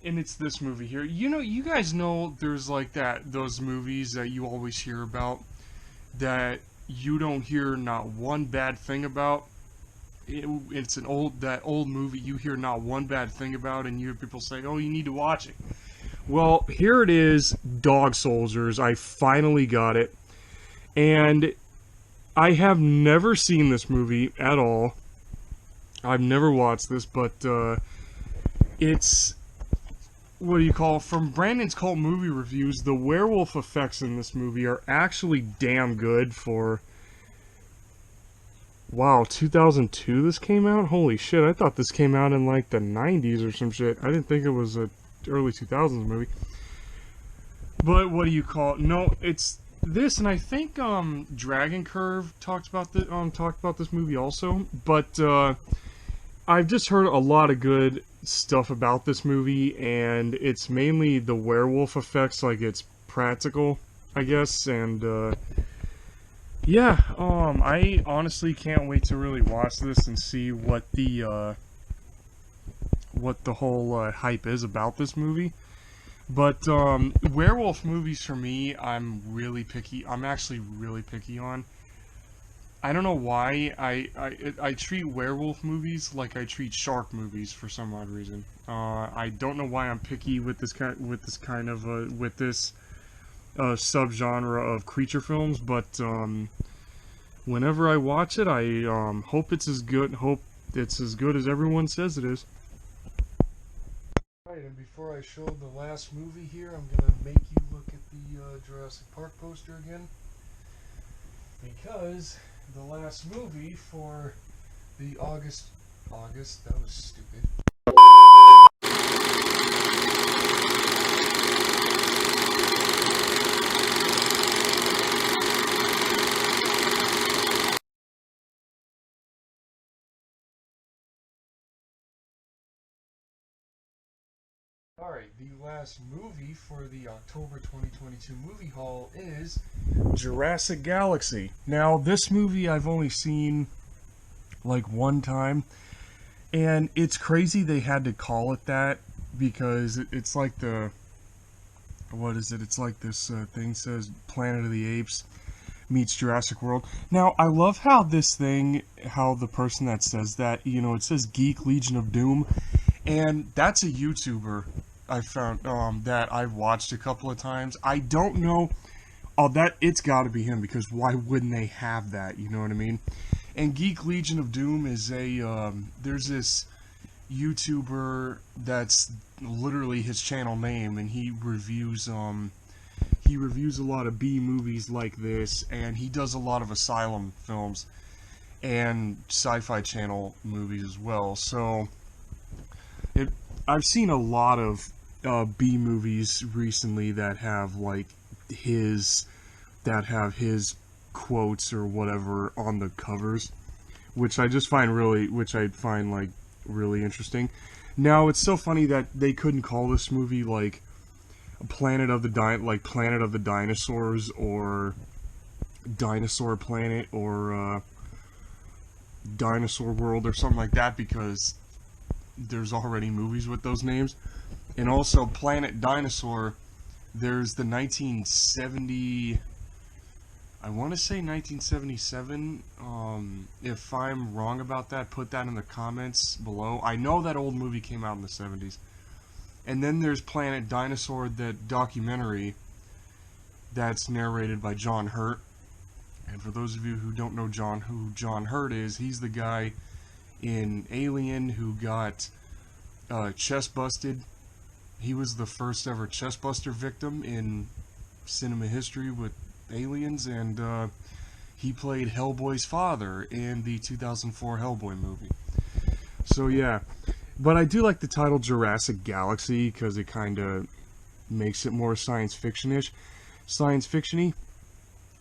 it's this movie here. You guys know there's like those movies that you always hear about that you don't hear not one bad thing about. It's that old movie you hear not one bad thing about, and you hear people say, "Oh, you need to watch it." Well, here it is, Dog Soldiers. I finally got it, and I have never seen this movie at all. I've never watched this, but it's, what do you call it? From Brandon's Cult Movie Reviews, the werewolf effects in this movie are actually damn good for... Wow, 2002 this came out? Holy shit, I thought this came out in like the 90s or some shit. I didn't think it was a early 2000s movie. But what do you call it? No, it's this, and I think Dragon Curve talked about this movie also. But I've just heard a lot of good stuff about this movie, and it's mainly the werewolf effects, like it's practical, I guess, and yeah, I honestly can't wait to really watch this and see what the whole hype is about this movie. But werewolf movies for me, I'm really picky. I'm actually really picky on. I don't know why I treat werewolf movies like I treat shark movies for some odd reason. I don't know why I'm picky with this subgenre of creature films, but whenever I watch it, I hope it's as good. Hope it's as good as everyone says it is. Alright, and before I show the last movie here, I'm gonna make you look at the Jurassic Park poster again. because the last movie for the August, that was stupid. Alright, the last movie for the October 2022 movie haul is Jurassic Galaxy. Now, this movie I've only seen like one time, and it's crazy they had to call it that because it's like the, what is it? It's like this thing says Planet of the Apes meets Jurassic World. Now, I love how this thing, how the person that says that, you know, it says Geek Legion of Doom, and that's a YouTuber I found that I've watched a couple of times. I don't know. Oh, that it's got to be him because why wouldn't they have that? You know what I mean? And Geek Legion of Doom is a there's this YouTuber that's literally his channel name, and he reviews a lot of B movies like this, and he does a lot of Asylum films and Sci-Fi Channel movies as well. So I've seen a lot of B movies recently that have his quotes or whatever on the covers, which I find really interesting. Now, it's so funny that they couldn't call this movie like Planet of the Dinosaurs or Dinosaur Planet or Dinosaur World or something like that, because there's already movies with those names. And also Planet Dinosaur, there's the 1970, I want to say 1977. If I'm wrong about that, put that in the comments below. I know that old movie came out in the 70s. And then there's Planet Dinosaur, that documentary that's narrated by John Hurt. And for those of you who don't know who John Hurt is, he's the guy in Alien who got chest busted. He was the first ever chest buster victim in cinema history with aliens, and he played Hellboy's father in the 2004 Hellboy movie. So yeah, but I do like the title Jurassic Galaxy because it kind of makes it more science fiction-y.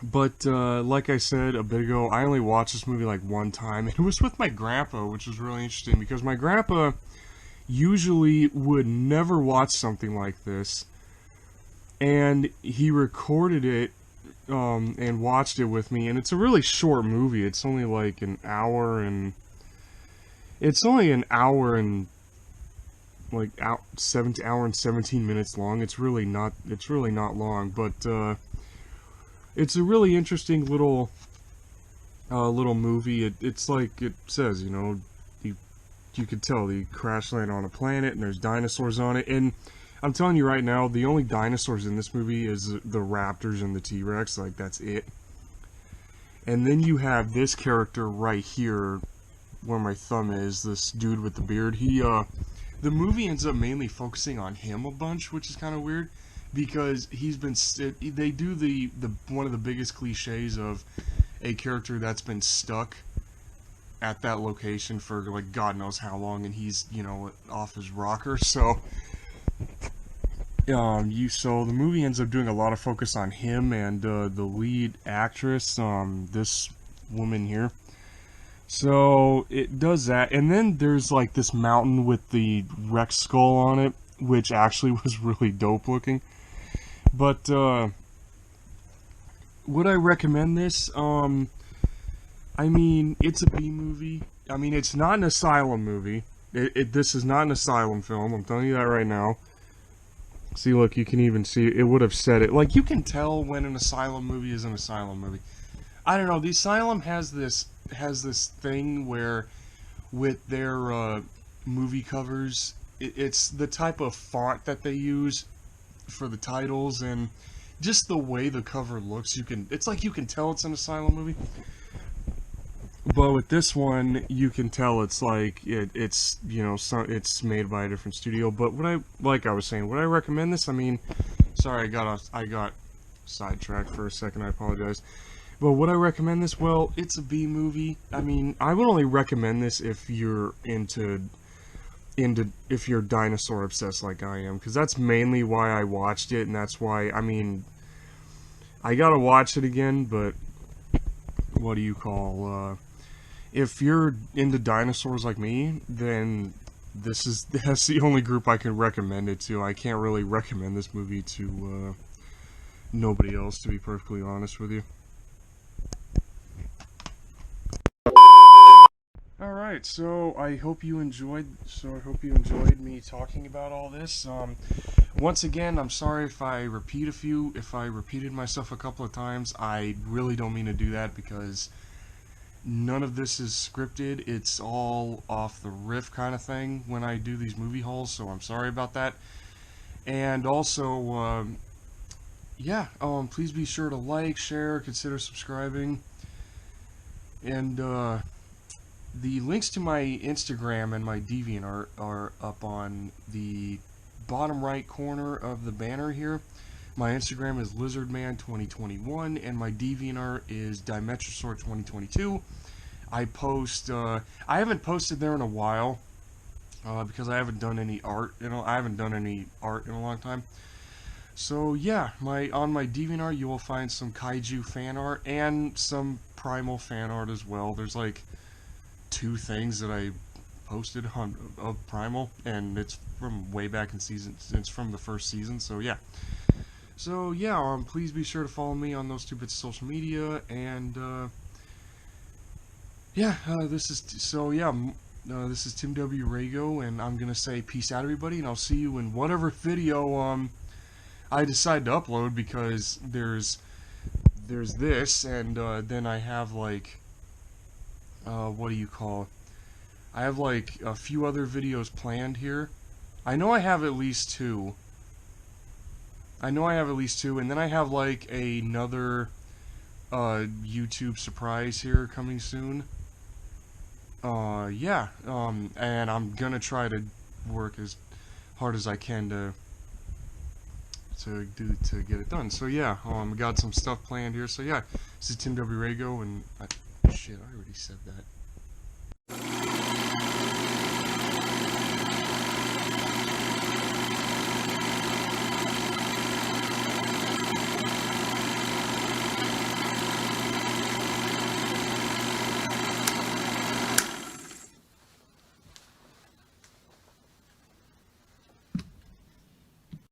But like I said a bit ago, I only watched this movie like one time, and it was with my grandpa, which was really interesting because my grandpa usually would never watch something like this, and he recorded it and watched it with me. And it's a really short movie. It's only like an hour and like hour and 17 minutes long. It's really not long, but it's a really interesting little movie. It's like it says, you know, you could tell they crash land on a planet and there's dinosaurs on it. And I'm telling you right now, the only dinosaurs in this movie is the raptors and the T-Rex. Like, that's it. And then you have this character right here, where my thumb is, this dude with the beard. The movie ends up mainly focusing on him a bunch, which is kind of weird, because they do the one of the biggest cliches of a character that's been stuck at that location for like God knows how long, and he's, you know, off his rocker. So the movie ends up doing a lot of focus on him and the lead actress, this woman here. So it does that, and then there's like this mountain with the Rex skull on it, which actually was really dope looking. But would I recommend this? I mean, it's a B movie. I mean, it's not an Asylum movie. This is not an Asylum film. I'm telling you that right now. See, look, you can even see it would have said it. Like, you can tell when an Asylum movie is an Asylum movie. I don't know. The Asylum has this thing where, with their movie covers, it's the type of font that they use for the titles, and just the way the cover looks. It's like you can tell it's an Asylum movie. But with this one, you can tell it's like it's you know, it's made by a different studio. But like I was saying, would I recommend this? I mean, sorry, I got sidetracked for a second. I apologize. But would I recommend this? Well, it's a B movie. I mean, I would only recommend this if you're into if you're dinosaur obsessed like I am, because that's mainly why I watched it, and that's why, I mean, I gotta watch it again, but what do you call, if you're into dinosaurs like me, then that's the only group I can recommend it to. I can't really recommend this movie to nobody else, to be perfectly honest with you. Alright, so I hope you enjoyed me talking about all this. Once again, I'm sorry if I repeated myself a couple of times. I really don't mean to do that, because none of this is scripted. It's all off the riff kind of thing when I do these movie hauls, so I'm sorry about that. And also, yeah, please be sure to like, share, consider subscribing, and the links to my Instagram and my DeviantArt are up on the bottom right corner of the banner here. My Instagram is LizardMan2021, and my DeviantArt is Dimetrosaur2022. I haven't posted there in a while, because I haven't done any art, I haven't done any art in a long time. So yeah, on my DeviantArt you will find some kaiju fan art and some primal fan art as well. There's like 2 things that I posted of Primal, and it's from way back in it's from the first season, so yeah. Please be sure to follow me on those 2 bits of social media, and this is Tim W. Rago, and I'm gonna say peace out, everybody, and I'll see you in whatever video I decide to upload, because there's this, and then I have like what do you call? I have like a few other videos planned here. I know I have at least 2. And then I have like another YouTube surprise here coming soon. And I'm gonna try to work as hard as I can to get it done. So yeah, got some stuff planned here. So yeah, this is Tim W. Rago, and shit, I already said that.